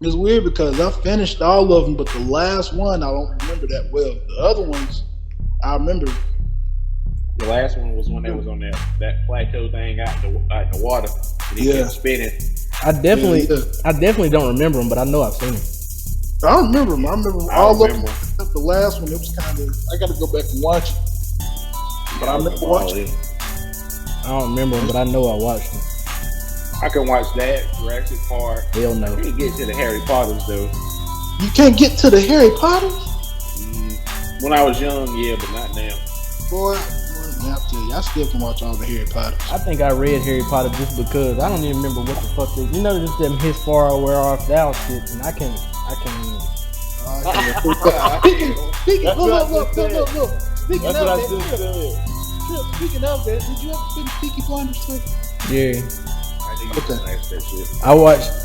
It's weird because I finished all of them, but the last one I don't remember that well. The other ones I remember. The last one was when they was on that plateau thing out in the water, and he kept spinning. I definitely don't remember them, but I know I've seen them. I remember them. I remember all of them. Except the last one, it was kind of. I got to go back and watch it. But I remember watching it. I don't remember them, but I know I watched them. I can watch that Jurassic Park. Hell no. I can't get to the Harry Potters though. You can't get to the Harry Potters? When I was young, yeah, but not now. Boy, I tell you, I still can watch all the Harry Potters. I think I read Harry Potter just because I don't even remember what the fuck they. You know, just them his far where off thou shit, and I can't even. Look. Speaking of that, did you ever finish Peaky Blinders too? Yeah. Okay. I watched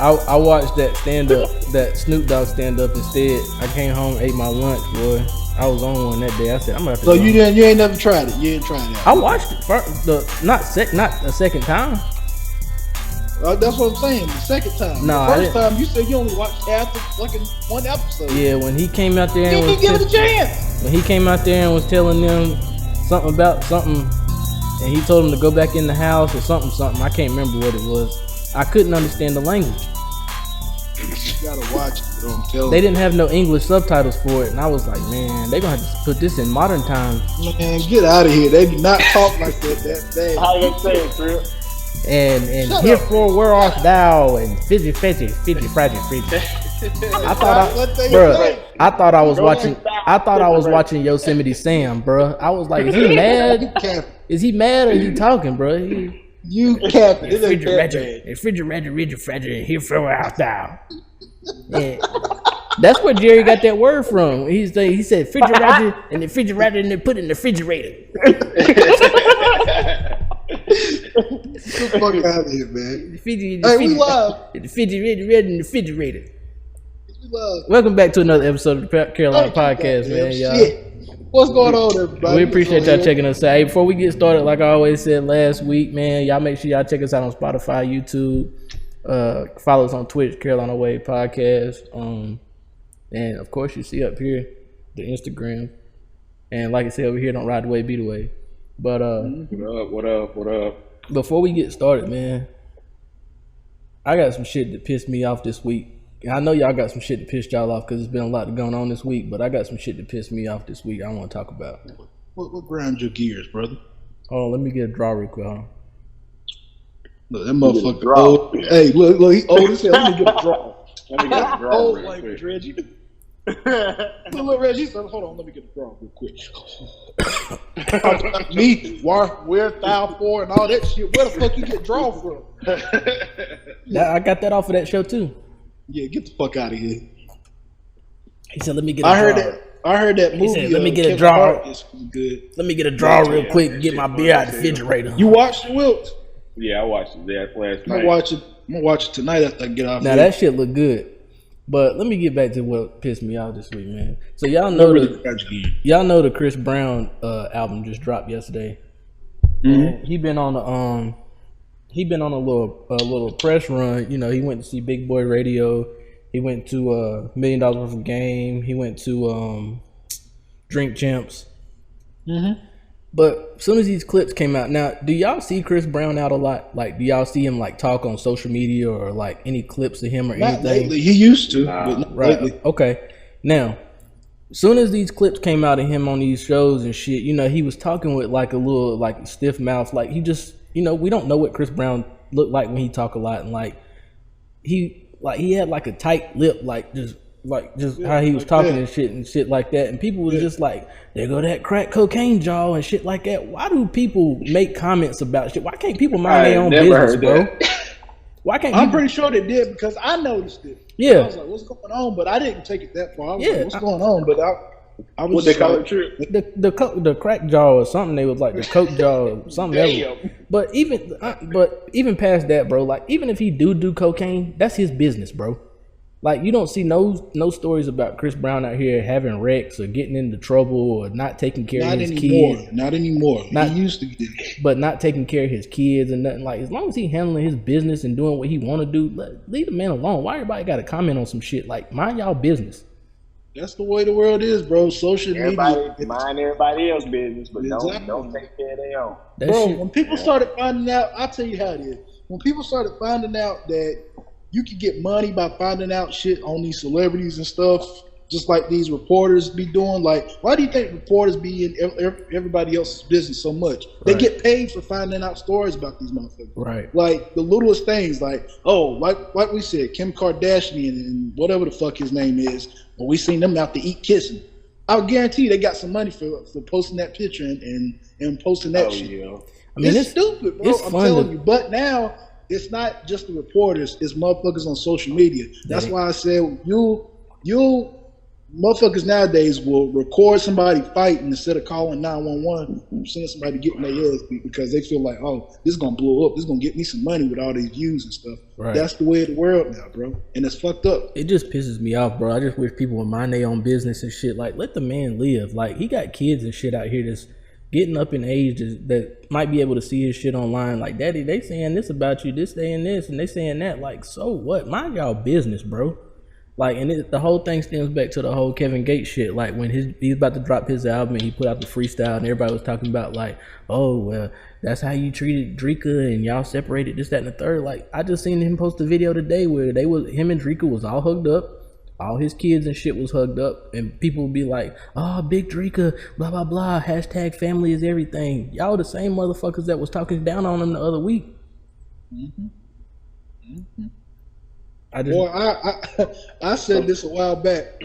that stand up, that Snoop Dogg stand up instead. I came home, ate my lunch, boy. I was on one that day. I said, I'm gonna have to. So you ain't never tried it. You ain't tried it. I watched it first, not a second time. That's what I'm saying. The second time. No, the first time you said you only watched after fucking one episode. Yeah, when he came out there, and give it a chance. When he came out there and was telling them something about something, and he told them to go back in the house or something. I can't remember what it was. I couldn't understand the language. You gotta watch it, bro. I'm telling you. They didn't have no English subtitles for it, and I was like, man, they gonna have to put this in modern times. Man, get out of here. They do not talk like that bad. How they say it, Trip? And herefore where art thou? And fidgy, fraggy. I thought I was watching Yosemite Sam, bro. I was like, is he mad? Is he mad or is he talking, bro? You captain. Refrigerator, herefore where art thou? Yeah. That's where Jerry got that word from. He said refrigerator and the refrigerator and they put it in the refrigerator. Get the fuck out of here, man. We live. The refrigerator. We live. Welcome back to another episode of the Carolina Podcast, man, y'all. Shit. What's going on, everybody? We appreciate y'all checking us out. Hey, before we get started, like I always said last week, man, y'all make sure y'all check us out on Spotify, YouTube. Follow us on Twitch, Carolina Wave Podcast. And of course, you see up here the Instagram. And like I said over here, don't ride the way, be the way. But what up? Before we get started, man, I got some shit that pissed me off this week. I know y'all got some shit that pissed y'all off because there's been a lot going on this week, but I got some shit that pissed me off this week I want to talk about. What ground your gears, brother? Oh, let me get a draw real quick. Look, that motherfucker old. Hey, look, he old as hell. Let me get a draw. Old language, Reggie. Look, Reggie said, hold on, let me get a draw real quick. Me, where thou for and all that shit. Where the fuck you get draw from? I got that off of that show too. Yeah, get the fuck out of here. He said, let me get a draw. I heard that movie. He said, let me get a draw. Good. Let me get a draw real quick and get my beer out of the refrigerator. You watched it, Wilt? Yeah, I watched it last night. I'm gonna watch it tonight after I get off. Now that shit look good. But let me get back to what pissed me off this week, man. So y'all know the Chris Brown album just dropped yesterday. Mm-hmm. He been on a little press run. You know, he went to see Big Boy Radio. He went to $1 Million Worth of Game. He went to Drink Champs. Mm-hmm. But as soon as these clips came out, now do y'all see Chris Brown out a lot? Like, do y'all see him like talk on social media or like any clips of him or not anything? Lately. He used to, but not right. Lately. Okay. Now, as soon as these clips came out of him on these shows and shit, you know, he was talking with like a little like stiff mouth. Like he just, you know, we don't know what Chris Brown looked like when he talk a lot, and like he had like a tight lip, just how he was like talking and shit like that, and people was just like, there go that crack cocaine jaw and shit like that. Why do people make comments about shit? Why can't people mind their own business, bro? Why can't? I'm pretty sure they did because I noticed it. Yeah, I was like, what's going on? But I didn't take it that far. I was like, what's going on? But I was what they call it, Trip? The crack jaw or something. They was like the coke jaw or something else. But even past that, bro. Like even if he do cocaine, that's his business, bro. Like, you don't see no stories about Chris Brown out here having wrecks or getting into trouble or not taking care of his kids. Not anymore. He used to get but not taking care of his kids and nothing. Like, as long as he handling his business and doing what he want to do, leave the man alone. Why everybody got to comment on some shit? Like, mind y'all business. That's the way the world is, bro. Social media. Mind everybody else's business, but don't take care of their own. Bro, when people started finding out, I'll tell you how it is. When people started finding out that you can get money by finding out shit on these celebrities and stuff, just like these reporters be doing. Like, why do you think reporters be in everybody else's business so much? Right. They get paid for finding out stories about these motherfuckers. Right. Like the littlest things, like like we said, Kim Kardashian and whatever the fuck his name is. When we seen them out to eat kissing, I'll guarantee you they got some money for posting that picture and posting that shit. Yeah. I mean, it's stupid, bro. I'm telling you. But now, it's not just the reporters, it's motherfuckers on social media. That's why I said you motherfuckers nowadays will record somebody fighting instead of calling 911, seeing somebody getting their ass beat because they feel like, oh, this is gonna blow up, this is gonna get me some money with all these views and stuff. Right. That's the way of the world now, bro. And it's fucked up. It just pisses me off, bro. I just wish people would mind their own business and shit. Like, let the man live. Like, he got kids and shit out here that's getting up in age that might be able to see his shit online. Like, daddy, they saying this about you, this saying this, and they saying that. Like, so what? Mind y'all business, bro. Like, and the whole thing stems back to the whole Kevin Gates shit. Like, when he's about to drop his album and he put out the freestyle and everybody was talking about like, oh, well, that's how you treated Drika and y'all separated this, that, and the third. Like, I just seen him post a video today where him and Drika was all hugged up. All his kids and shit was hugged up, and people would be like, oh, big Drika, blah, blah, blah, hashtag family is everything. Y'all the same motherfuckers that was talking down on him the other week. Mm-hmm. Mm-hmm. I said this a while back.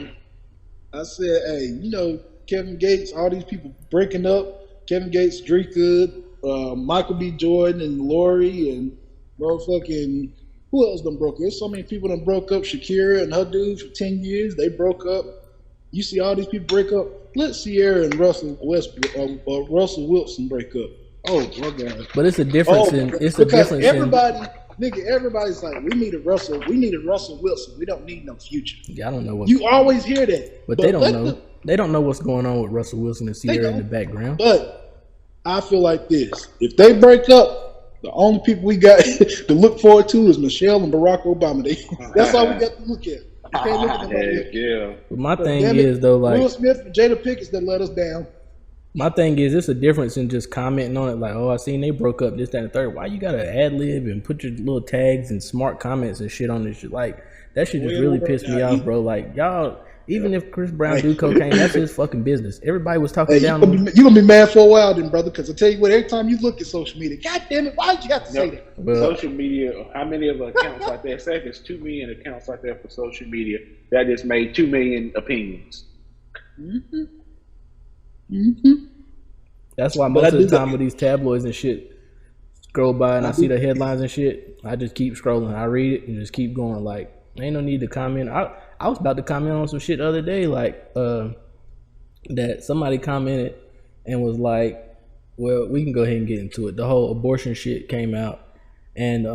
I said, hey, you know, Kevin Gates, all these people breaking up, Kevin Gates, Drika, Michael B. Jordan, and Lori, and motherfucking... Who else done broke up? There's so many people done broke up. Shakira and her dude for 10 years, they broke up. You see all these people break up. Let Sierra and Russell Wilson break up. Oh my God! But it's a difference everybody's like, we need a Russell Wilson. We don't need no Future. Yeah, I don't know what you always hear that, but they don't know. They don't know what's going on with Russell Wilson and Sierra in the background. But I feel like this: if they break up, the only people we got to look forward to is Michelle and Barack Obama. That's all we got to look at. You can't look at nobody else. Yeah. But my thing is though, like Will Smith and Jada Pinkett that let us down. My thing is, it's a difference in just commenting on it, like, oh, I seen they broke up, this, that, and the third. Why you gotta ad lib and put your little tags and smart comments and shit on this shit? Like, that shit just really pissed me off, bro. Like, y'all. Even if Chris Brown do cocaine, that's his fucking business. Everybody was talking down on him. You're going to be mad for a while then, brother, because I tell you what, every time you look at social media, God damn it, why did you have to say that? Well, social media, how many of accounts like that? Say if it's 2 million accounts like that for social media, that just made 2 million opinions. Mm-hmm. Mm-hmm. That's why most of the time with these tabloids and shit, scroll by and I see the headlines and shit, I just keep scrolling. I read it and just keep going. Like, ain't no need to comment. I was about to comment on some shit the other day, like that somebody commented and was like, well, we can go ahead and get into it. The whole abortion shit came out, and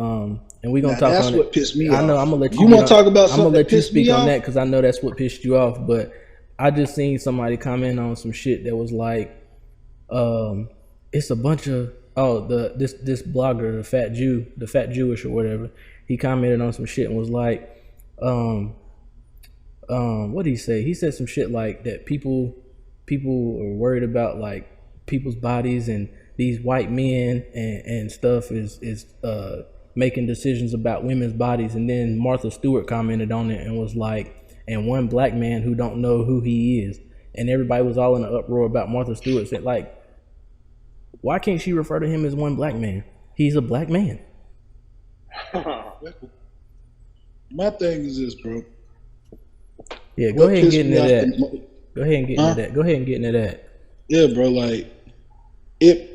we gonna talk on it. That's what pissed me off. I know. I'm gonna let you. You want to talk about something? I'm gonna let you speak on that because I know that's what pissed you off. But I just seen somebody comment on some shit that was like, it's a bunch of this blogger, the fat Jewish or whatever. He commented on some shit and was like, what did he say? He said some shit like that people are worried about like people's bodies and these white men and stuff is making decisions about women's bodies. And then Martha Stewart commented on it and was like, and one black man who don't know who he is. And everybody was all in an uproar about Martha Stewart. Said like, why can't she refer to him as one black man? He's a black man. My thing is this, bro. Yeah, go ahead and get into that. Go ahead and get into that. Yeah, bro. Like,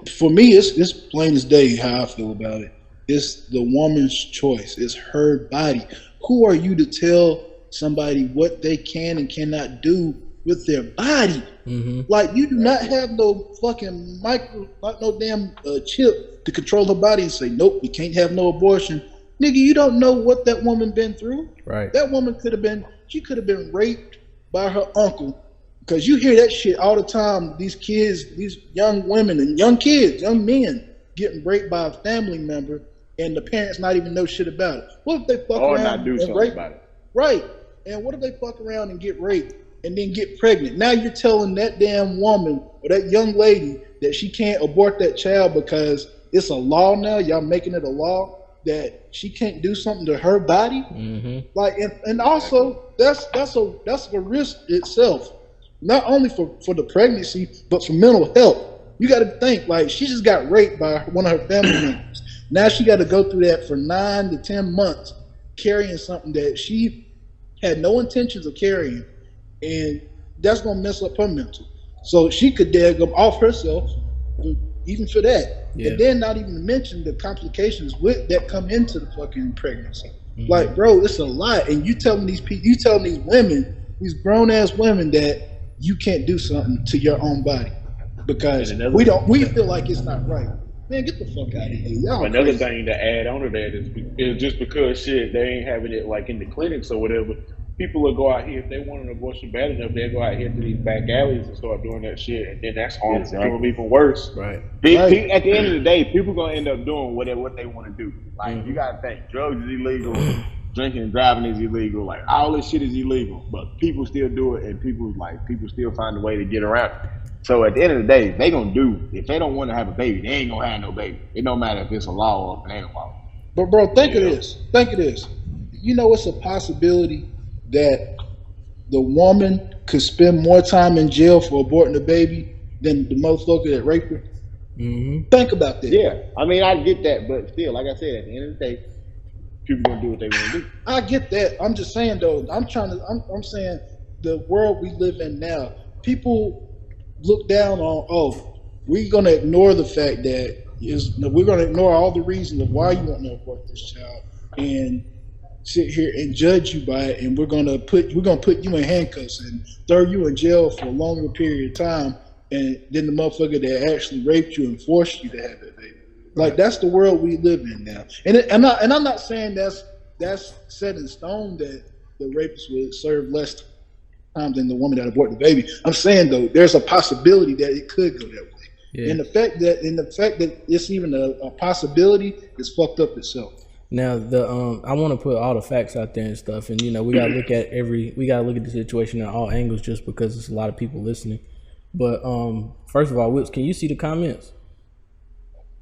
for me, it's plain as day how I feel about it. It's the woman's choice. It's her body. Who are you to tell somebody what they can and cannot do with their body? Mm-hmm. Like, you do not have no fucking no damn chip to control her body and say, nope, you can't have no abortion. Nigga, you don't know what that woman been through. Right. That woman could have been raped by her uncle. Because you hear that shit all the time. These kids, these young women and young kids, young men getting raped by a family member and the parents not even know shit about it. What if they fuck Or around not do and something rape? about it. Right. And what if they fuck around and get raped and then get pregnant? Now you're telling that damn woman or that young lady that she can't abort that child because it's a law now. Y'all making it a law that she can't do something to her body. Mm-hmm. Like, and also that's a risk itself. Not only for the pregnancy, but for mental health. You got to think, like, she just got raped by one of her family members. Now she got to go through that for 9 to 10 months, carrying something that she had no intentions of carrying, and that's gonna mess up her mental. So she could go off herself, even for that. Yeah. And then not even to mention the complications that come into the fucking pregnancy. Mm-hmm. Like, bro, it's a lot. And you telling these people, you telling these women, these grown ass women, that you can't do something to your own body because we feel like it's not right. Man, get the fuck out of here. Y'all another crazy. thing to add on to that is just because shit they ain't having it like in the clinics or whatever. People will go out here if they want an abortion bad enough. They'll go out here to these back alleys and start doing that shit, and then that's harmful to them even worse. Right. At the end of the day, people gonna end up doing what they want to do. Like you gotta think, drugs is illegal, drinking and driving is illegal. Like all this shit is illegal, but people still do it, and people still find a way to get around it. So at the end of the day, they gonna do. If they don't want to have a baby, they ain't gonna have no baby. It don't matter if it's a law or if it ain't a law. But bro, think of this. Think of this. You know, it's a possibility that the woman could spend more time in jail for aborting the baby than the motherfucker that raped her. Mm-hmm. Think about that. Yeah, I mean, I get that, but still, like I said, at the end of the day, people gonna do what they want to do. I get that. I'm just saying though. I'm saying the world we live in now. People look down on. Oh, we're gonna ignore the fact that we're gonna ignore all the reasons of why you want to abort this child and sit here and judge you by it, and we're gonna put you in handcuffs and throw you in jail for a longer period of time, and then the motherfucker that actually raped you and forced you to have that baby. Like that's the world we live in now, and I'm not saying that's set in stone that the rapist would serve less time than the woman that aborted the baby. I'm saying though, there's a possibility that it could go that way, and the fact that it's even a possibility is fucked up itself. Now I want to put all the facts out there and stuff, and you know we gotta look at the situation at all angles, just because there's a lot of people listening. But first of all, Whips, can you see the comments?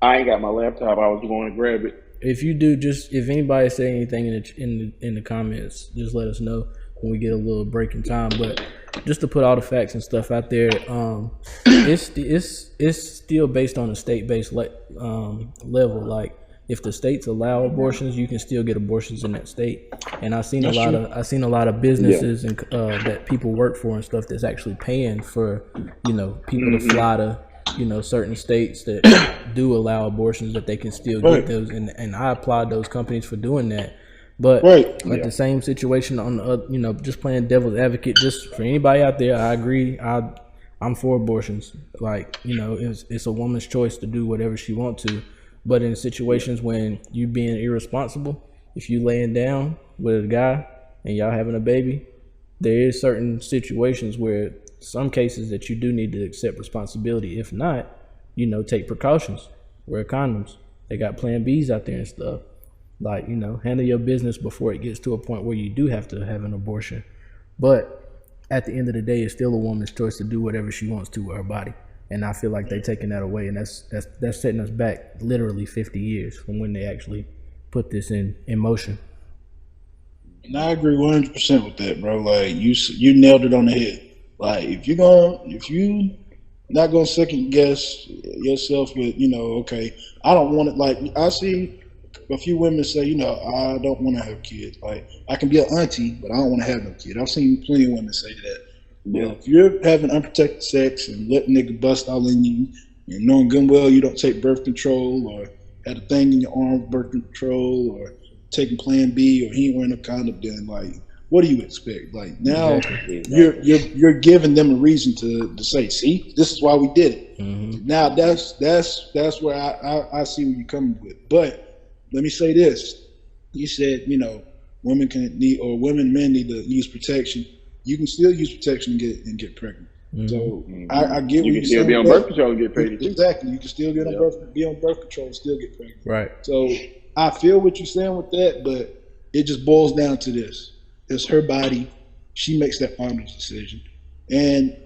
I ain't got my laptop. I was going to grab it. If you do, if anybody say anything in the comments, just let us know when we get a little break in time. But just to put all the facts and stuff out there, it's still based on a state-based level. Like, if the states allow abortions, you can still get abortions in that state. And I've seen a lot of businesses and that people work for and stuff that's actually paying for, people to fly to, certain states that do allow abortions, that they can still get those. And I applaud those companies for doing that. But the same situation on the other, just playing devil's advocate, just for anybody out there, I agree. I'm for abortions. Like, it's a woman's choice to do whatever she wants to. But in situations when you being irresponsible, if you laying down with a guy and y'all having a baby, there is certain situations where some cases that you do need to accept responsibility. If not, take precautions. Wear condoms. They got plan Bs out there and stuff. Like, handle your business before it gets to a point where you do have to have an abortion. But at the end of the day, it's still a woman's choice to do whatever she wants to with her body. And I feel like they're taking that away, and that's setting us back literally 50 years from when they actually put this in motion. And I agree 100% with that, bro. Like you nailed it on the head. Like if you not gonna second guess yourself with, okay, I don't want it. Like I see a few women say, I don't want to have kids. Like I can be an auntie, but I don't want to have no kid. I've seen plenty of women say that. Yeah, if you're having unprotected sex and letting nigga bust all in you, and knowing good and well you don't take birth control or had a thing in your arm for birth control or taking Plan B or he ain't wearing a condom, then like, what do you expect? Like now, exactly. You're giving them a reason to say, see, this is why we did it. Mm-hmm. Now that's where I see where you're coming with. But let me say this: he said, women men need to use protection. You can still use protection and get pregnant. Mm-hmm. So I get you what can still be on birth control and get pregnant. Exactly, you can still be on birth control and still get pregnant. Right. So I feel what you're saying with that, but it just boils down to this: it's her body. She makes that final decision, and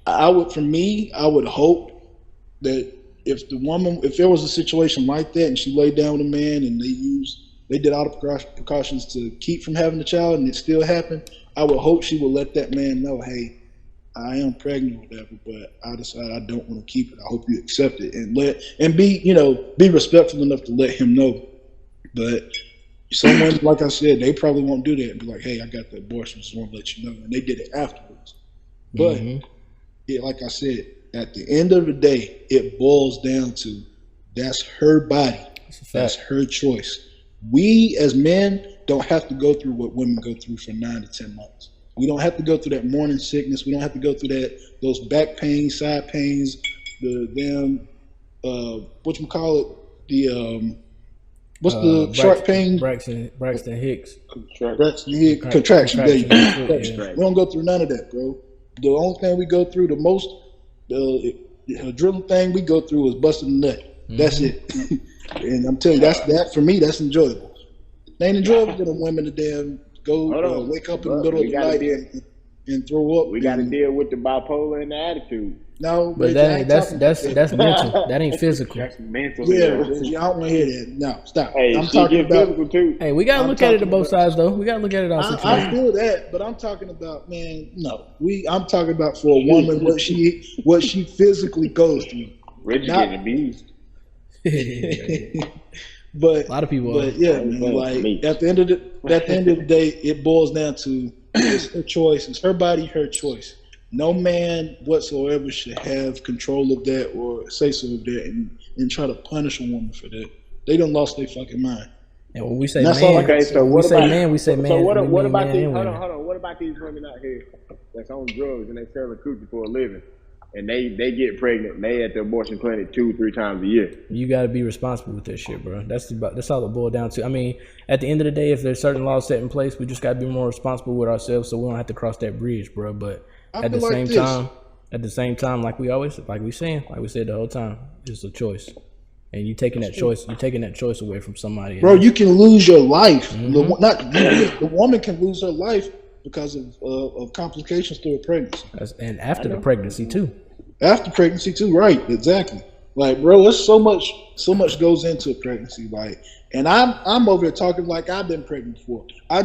I would hope that if there was a situation like that and she laid down with a man and they did all the precautions to keep from having the child and it still happened, I would hope she would let that man know, hey, I am pregnant or whatever, but I decided I don't want to keep it. I hope you accept it and be respectful enough to let him know. But someone, like I said, they probably won't do that and be like, hey, I got the abortion, just want to let you know. And they did it afterwards. But like I said, at the end of the day, it boils down to that's her body. That's her choice. We as men don't have to go through what women go through for 9 to 10 months. We don't have to go through that morning sickness. We don't have to go through those back pains, side pains, what's the sharp pain? Braxton Hicks. Contraction. We don't go through none of that, bro. The only thing we go through, the drilling thing we go through is busting the nut. That's it. And I'm telling you, that for me, that's enjoyable. It ain't enjoyable for the women to damn go wake up in the middle of the night and throw up. We got to deal with the bipolar and the attitude. No, but that's mental. That ain't physical. That's mental. Yeah, I don't want to hear that. No, stop. Hey, I'm talking about physical too. Hey, we gotta look at it on both sides, though. We gotta look at it all. I feel that, but I'm talking about, man. No, I'm talking about for a woman what she physically goes through. Reggie getting abused. But a lot of people. But yeah, man, like at the end of the day, it boils down to it's her choice. It's her body, her choice. No man whatsoever should have control of that or say so of that and try to punish a woman for that. They done lost their fucking mind. And when we say man, we say man. So what about these? Hold on. What about these women out here that's on drugs and they selling coochie for a living, and they get pregnant and they at the abortion clinic 2-3 times a year? You got to be responsible with that shit, bro. That's all it boils down to. I mean, at the end of the day, if there's certain laws set in place, we just got to be more responsible with ourselves, so we don't have to cross that bridge, bro. But at the same time, like we said the whole time, it's a choice. And you taking that choice. You're taking that choice away from somebody. Bro, you can lose your life. The woman can lose her life because of complications through a pregnancy. And after the pregnancy too. After pregnancy too, right? Exactly. Like, bro, there's so much goes into a pregnancy. Like, and I'm over here talking like I've been pregnant before. I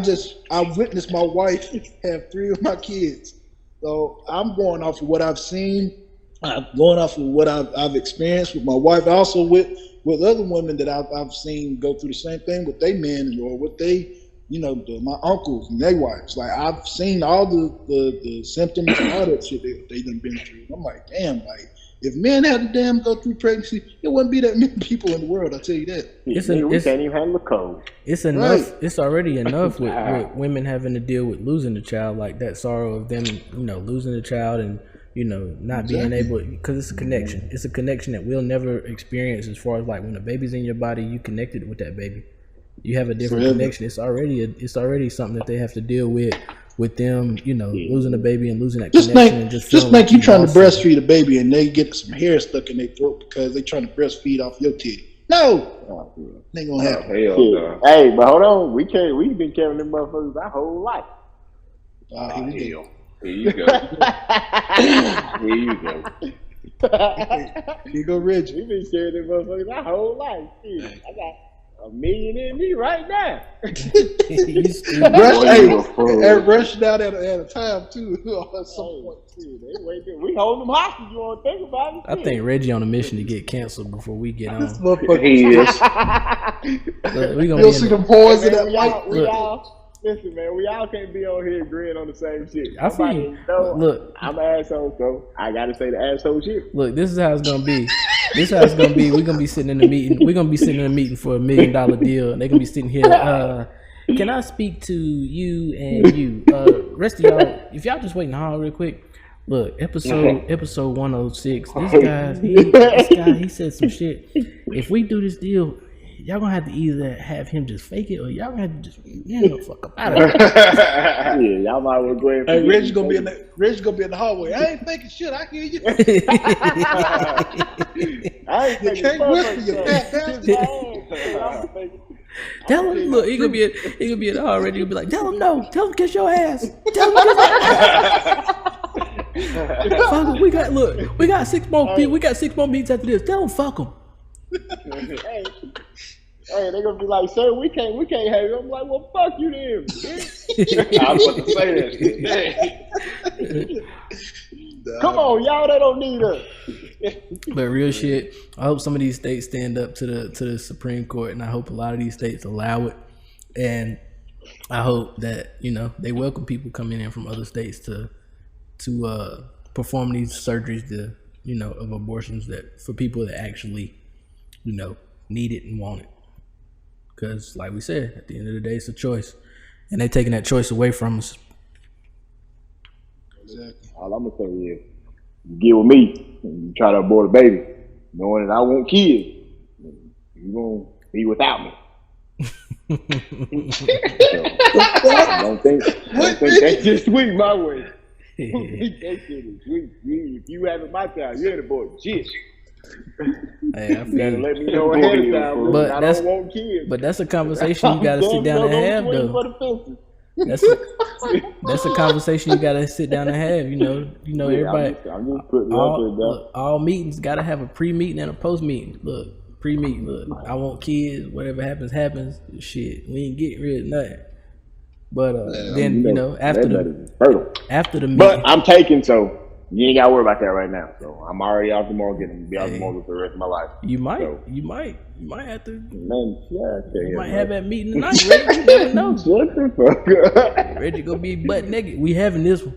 witnessed my wife have 3 of my kids. So I'm going off of what I've seen. I'm going off of what I've experienced with my wife, also with other women that I've seen go through the same thing with their men or with my uncles and their wives. Like, I've seen all the symptoms and all that shit they done been through. I'm like, damn, like, if men had to damn go through pregnancy, it wouldn't be that many people in the world, I'll tell you that. We can't even handle the cold. It's enough. Right. It's already enough with women having to deal with losing the child, like that sorrow of them, losing the child and, not being able, because it's a connection. It's a connection that we'll never experience as far as like when a baby's in your body, you connected with that baby. You have a different connection. It's already something that they have to deal with them, losing a baby and losing that connection. Just think you trying to breastfeed a baby and they get some hair stuck in their throat because they trying to breastfeed off your titty. No, ain't gonna happen. Hey, but hold on, we've been carrying them motherfuckers our whole life. Here you go. Here you go. Here you go, Reggie. We've been carrying them motherfuckers our whole life. I got $1 million in me right now. Rushed out at a time too. At some point. We hold them hostage. You want to think about it? I think Reggie on a mission to get canceled before we get on. He is. You'll see them pause in that light. Listen, man, we all can't be on here agreeing on the same shit. I see. Look, I'm an asshole, so I gotta say the asshole shit. Look, this is how it's gonna be. We're gonna be sitting in the meeting. We're gonna be sitting in a meeting for $1 million deal, and they're gonna be sitting here. Can I speak to you and you? Rest of y'all, if y'all just waiting to hall real quick. Look, episode 106. This guy, he said some shit. If we do this deal, y'all gonna have to either have him just fake it, or y'all gonna have to just the fuck up out of here. Yeah, y'all might well go ahead. Hey, Reggie gonna be in the hallway. I ain't thinking shit. I hear you. I ain't You thinking can't whisper, you fat bastard. Tell him, look, he gonna be in the hall. Reggie gonna be like, tell him no, tell him kiss your ass, tell him kiss your ass. Fuck him. We got 6 more people. We got 6 more meetings after this. Tell him fuck him. Hey, they gonna be like, sir, we can't have you. I'm like, well, fuck you then. I was about to say that. Come on, y'all, they don't need us. But real shit, I hope some of these states stand up to the Supreme Court, and I hope a lot of these states allow it. And I hope that they welcome people coming in from other states to perform these surgeries of abortions that for people that actually need it and want it. Because like we said, at the end of the day, it's a choice, and they're taking that choice away from us. Exactly. All I'm gonna say is, you get with me and you try to abort a baby, knowing that I want kids, you gonna be without me. Don't think that's just sweet my way. That shit is sweet. If you having my child, you ain't abort shit. Hey, I feel gotta let me know ahead of time. But I that's don't want kids. But that's a conversation you gotta sit down and have, though. That's a conversation you gotta sit down and have. Everybody. I'm just putting all meetings gotta have a pre-meeting and a post-meeting. Look, pre-meeting. Look, I want kids. Whatever happens. Shit, we ain't getting rid of nothing. But then after the meeting. But I'm taking, so you ain't gotta worry about that right now. So I'm already off the mortgage and be off the mortgage for the rest of my life. You might have to. Man, You might have that meeting tonight, Reggie. You never know. Shut the fuck up. Reggie gonna be butt naked. We having this one.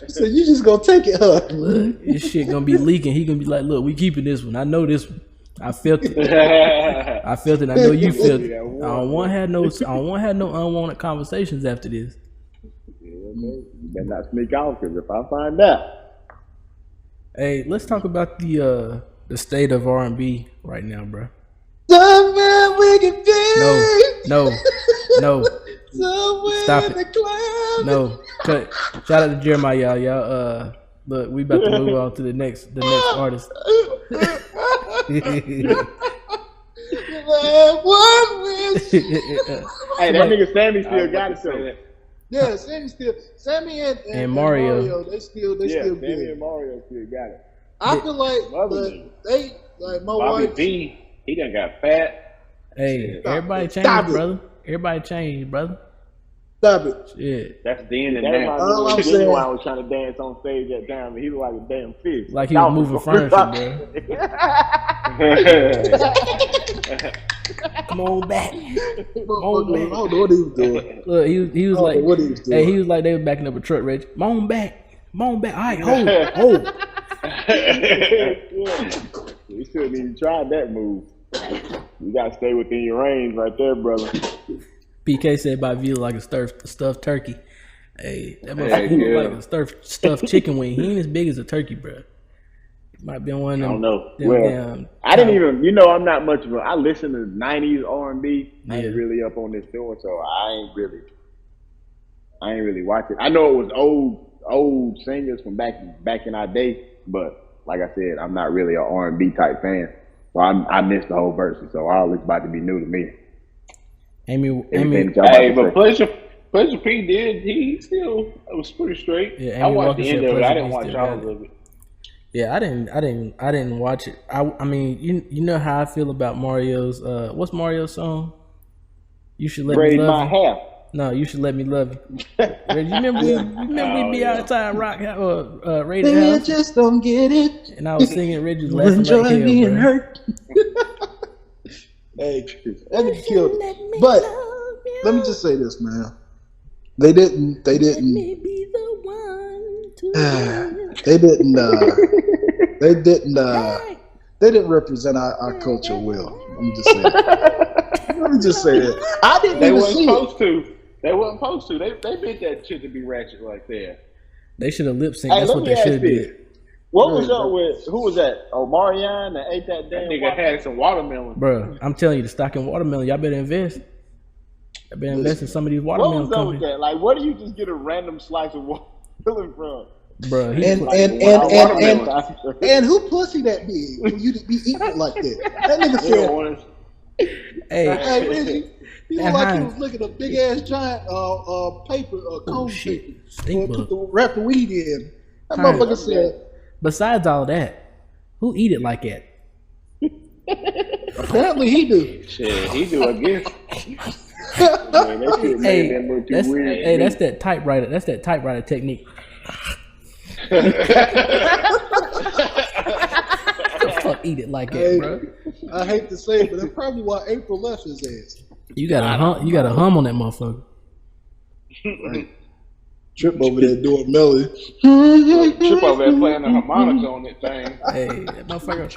So you just gonna take it, huh? Look, this shit gonna be leaking. He gonna be like, look, we keeping this one. I know this one. I felt it. I felt it. I know you felt it. I don't want to have no unwanted conversations after this. You better not sneak out, because if I find out. Hey, let's talk about the state of R&B right now, bro. Somewhere we can be. No. Somewhere Stop in the it. clouds. No, cut. Shout out to Jeremiah, y'all. Look, we about to move on to the next artist. Hey, that nigga Sammy still got it, so. Yeah, Sammy and Mario. They still Sammy good. and Mario still got it. I feel like my Bobby wife. V, he done got fat. Hey, everybody changed, brother. Everybody changed, brother. Stop it. Shit. That's then and That's now. All I'm why saying- I was trying to dance on stage that time, and he looked like a damn fish. Like he was moving furniture, bro. Come on back. I don't know what he was doing. Look, he was like, what he was doing. hey, he was like they was backing up a truck, Reg. Come on back. All right, hold. You shouldn't even try that move. You gotta stay within your range right there, brother. PK said by view like a stuffed turkey. Hey, that motherfucker look like a stuffed chicken wing. He ain't as big as a turkey, bro. Might be on one of them. I don't know. Them Well, damn I didn't even, I'm not much of a, I listen to 90s R&B. I ain't really up on this doing, so I ain't really watch it. I know it was old singers from back in our day, but like I said, I'm not really an R&B type fan. So I missed the whole verse, so all it's about to be new to me. Amy. Hey, but Pleasure P did. He still was pretty straight. Yeah, I watched Walker the end said of it. I Pleasure didn't P watch still all got of it. Yeah, I didn't watch it. I mean, you know how I feel about Mario's. What's Mario's song? You should let me Braid love my you. hair. No, you should let me love you. You remember we be outside rock or rated They house, just don't get it. and I was singing Reggie's laughing Enjoy like hell, being bro. hurt. Hey, that nigga killed it. But let me just say this, man. They didn't. Let me be the one to They didn't represent our culture well. Let me just say that. I didn't They even wasn't see it. supposed to. They wasn't supposed to. They meant that shit to be ratchet right there. They should have lip synced. Hey, That's let what me they ask should have this. did. What was up with who was that? Omarion that ate that damn. That nigga had some watermelon. Bro, I'm telling you, the stock in watermelon, y'all better invest. Y'all better invest in some of these watermelon What was up with companies. that? Like, where do you just get a random slice of watermelon from? Bro, And who pussy that big for you to be eating it like that? That nigga said, hey, Reggie, he looked like he was looking at a big ass giant paper, cone paper, to wrap the weed in. That motherfucker said. Besides all that, who eat it like that? Apparently he do. Shit, he do, I guess. That's that typewriter. That's that typewriter technique. The fuck eat it like that, bro? I hate to say it, but that's probably why April left his ass. You got a hum on that motherfucker. Right. Trip over there doing melody. Trip over there playing the harmonica on that thing. Hey, that motherfucker.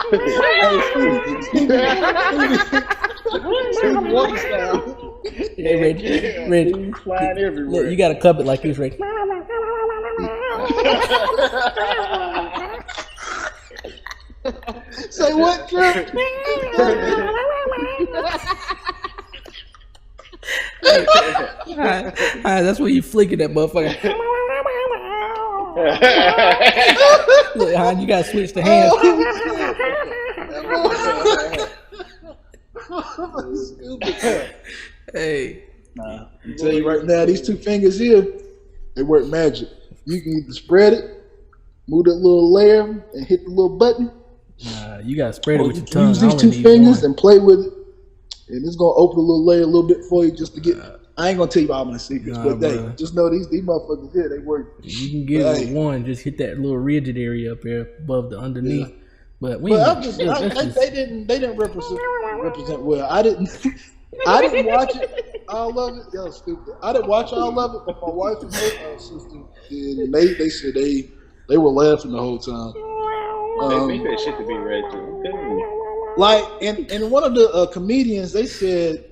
Hey, Reggie, flying everywhere. Look, you gotta cup it like this, Reggie. Say what, Trip? That's where you flicking that motherfucker. Look, you gotta switch the hands. Hey, I tell you right now, these two fingers here, they work magic. You can either spread it, move that little layer, and hit the little button. You gotta spread it with your tongue. Use these two fingers and play with it, and it's gonna open a little layer a little bit for you just to get. I ain't gonna tell you all my secrets, but hey, just know these motherfuckers here, they work. You can get it with one, just hit that little rigid area up there above the underneath. Yeah. But we they didn't represent well. I didn't watch it, all of it. Yo, stupid. I didn't watch all of it, but my wife and her sister did, and they said they were laughing the whole time. They think that shit to be red too. Like, and one of the comedians, they said,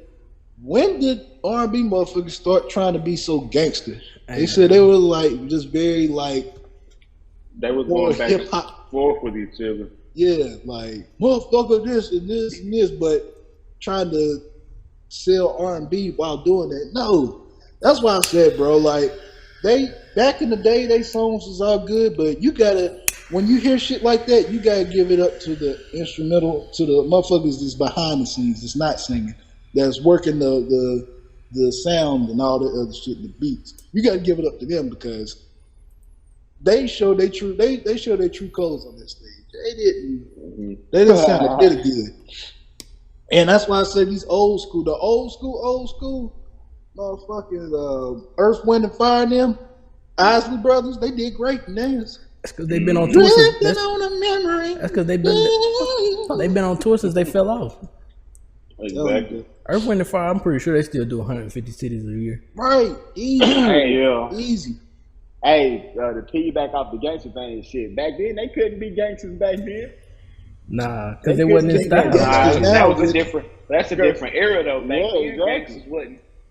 when did R&B motherfuckers start trying to be so gangster? They said they were like just very like they was going back and forth with each other. Yeah, like motherfucker this and this and this, but trying to sell R&B while doing that. No, that's why I said, bro. Like they back in the day, they songs was all good, but you gotta when you hear shit like that, you gotta give it up to the instrumental, to the motherfuckers that's behind the scenes, that's not singing, that's working the sound and all that other shit, the beats. You gotta give it up to them because they show their true colors on this stage. They didn't sound like they did good. And that's why I said these old school motherfucking Earth, Wind and Fire and them, Isley Brothers, they did great in theirs. That's because they've been on tour That's because they've been on tour since they fell off. Exactly. Earth, Wind and Fire, I'm pretty sure they still do 150 cities a year. Right. Easy. Easy. Hey, to piggyback off the gangster thing and shit, back then they couldn't be gangsters back then. Nah, because it wasn't in style. That's a different era though. Back then,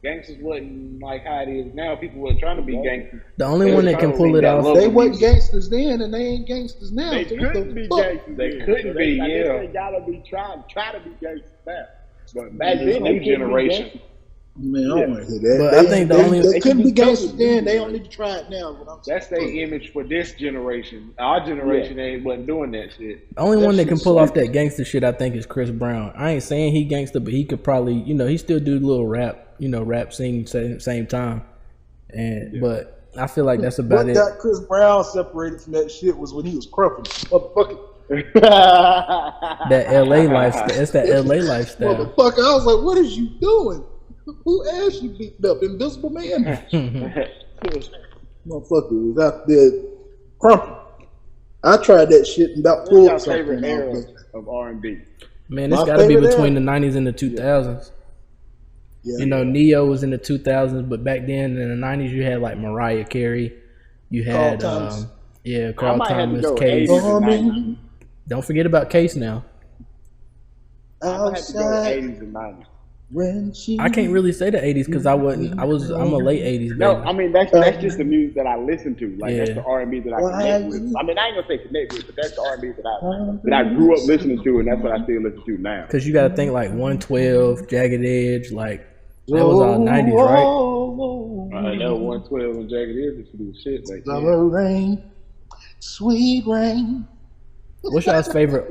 gangsters wasn't like how it is now. People were trying to be gangsters. The only one that can pull it off. They wasn't gangsters then, and they ain't gangsters now. They couldn't be gangsters. They couldn't be. Yeah. They gotta be try to be gangsters now. But back then, new generation. Man, I don't want to hear that. But I think they couldn't be gangsters then. They don't need to try it now. That's their image for this generation. Our generation wasn't doing that shit. The only one that can pull off that gangster shit, I think, is Chris Brown. I ain't saying he gangster, but he could probably, he still do a little rap, sing same time. But I feel like that's about what it. What got Chris Brown separated from that shit was when he was crumping. Motherfucker. That LA lifestyle. It's that LA lifestyle. Motherfucker, I was like, what is you doing? Who ass you beating up? Invisible Man? Motherfucker was out there crumping. I tried that shit and about pulled What's your favorite era of R&B? Man, it's got to be between the 90s and the 2000s. Yeah. Neo was in the 2000s, but back then in the 90s you had like Mariah Carey. You had Carl Thomas, Case. Don't forget about Case now. I have to go 80s and 90s. When she I can't really say the 80s because I'm a late 80s baby. No, I mean that's just the music that I listen to. Like that's the R&B that I connect with. I mean I ain't gonna say connect with, but that's the R&B that I grew up listening to, and that's what I still listen to now. Because you got to think like 112, Jagged Edge, like that was all 90s, right? That was 112 and Jagged Edge used to do shit like Summer rain, sweet rain. What's y'all's favorite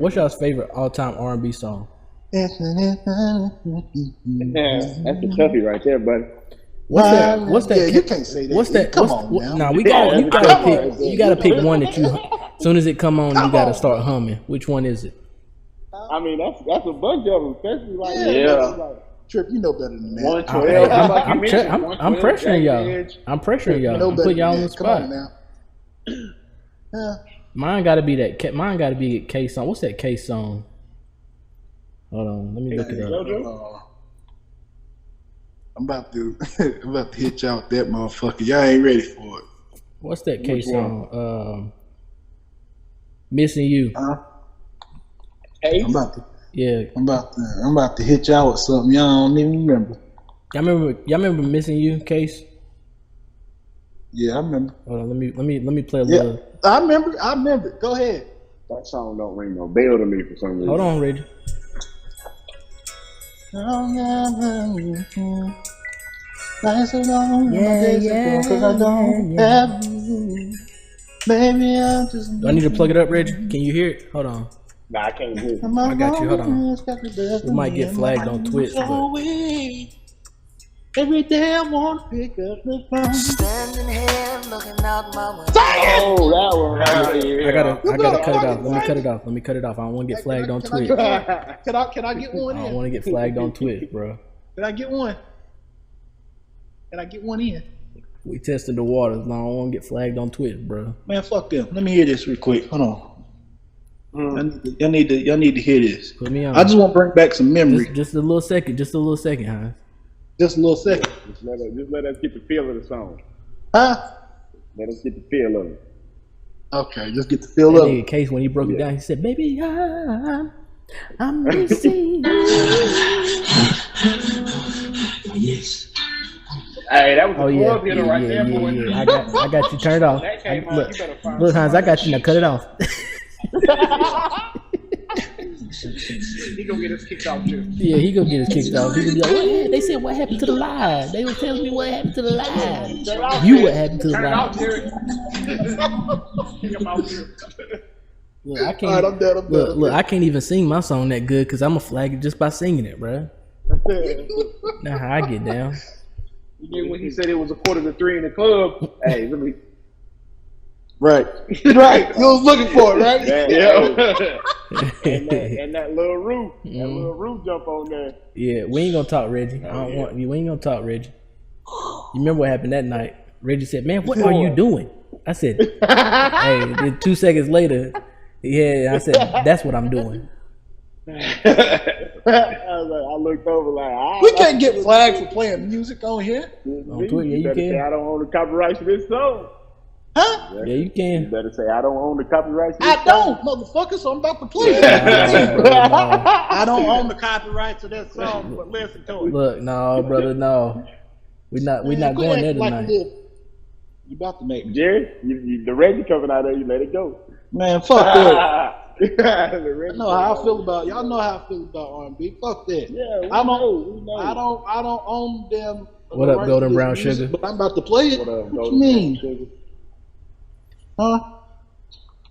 all-time R&B song? Yeah, that's a toughie right there, buddy. What's that? Yeah, you can't say that. What's that? Come on now. Nah, you gotta pick one that you. As soon as it come on, you gotta start humming. Which one is it? I mean, that's a bunch of them, especially like Trip, you know better than that. 112. I'm pressuring y'all. I'm pressuring y'all. I'm putting y'all on the spot. Come on now. Mine gotta be that. Mine gotta be a K song. What's that K song? Hold on, let me look it up. I'm about to hit y'all with that motherfucker. Y'all ain't ready for it. What's that K song? Missing You. I'm about to hit y'all with something y'all don't even remember. Y'all remember Missing You, Case? Yeah, I remember. Hold on, let me play a little. I remember. Go ahead. That song don't ring no bell to me for some reason. Hold on, Reggie. Do I need to plug it up, Reggie? Can you hear it? Hold on. Nah, I can't hear it. I got you. Hold on. We might get flagged on Twitch, but every day I want to pick up the phone. Standing here looking out my window. Oh, that one right here. I gotta cut it off. Let me cut it off. I don't want to get flagged on Twitch. Can I get one in? I don't want to get flagged on Twitch, bro. Can I get one? Can I get one in? We tested the waters. No, I don't want to get flagged on Twitch, bro. Man, fuck them. Let me hear this real quick. Hold on. Y'all need to hear this. Put me on. I just want to bring back some memory. Just a little second, huh? Just a little second. Just let us get the feel of the song. Huh? Let us get the feel of it. Okay, just get the feel of it. Case when he broke it down, he said, "Baby, I'm missing." Yes. Hey, that was a club hitter right there, boy. Yeah. I got you turned off. Look, Hans, I got you. Now cut it off. He gonna get us kicked off too. Yeah, he gonna get us kicked off. He gonna be like, "What? They said what happened to the live? They were telling me what happened to the live. You what happened to the live?" Look, I can't. I'm done. Look, I can't even sing my song that good because I'm a flag it just by singing it, bro. Now how I get down. Then when he said it was 2:45 in the club, hey, let me. Right. You was looking for it, right? and that little roof jump on there. Yeah, we ain't gonna talk, Reggie. We ain't gonna talk, Reggie. You remember what happened that night? Reggie said, "Man, what are you doing?" I said, "Hey." Then 2 seconds later, I said, "That's what I'm doing." I looked over like, we can't get flagged for playing music on here. On Twitter, yeah, you can. Say, I don't own the copyright to this song. Huh? Yeah, you can. You better say, I don't own the copyright to this I don't, motherfucker, so I'm about to play it. I don't own the copyright to that song, but listen to it. Look, no, brother, no. We're not going there tonight. You about to make me. Jerry, the Reggie coming out there, you let it go. Man, fuck that. I know how I feel about y'all. Know how I feel about R&B. Fuck that. Yeah, I don't own them. What up, Golden Brown Sugar? But I'm about to play it. What you mean? Huh?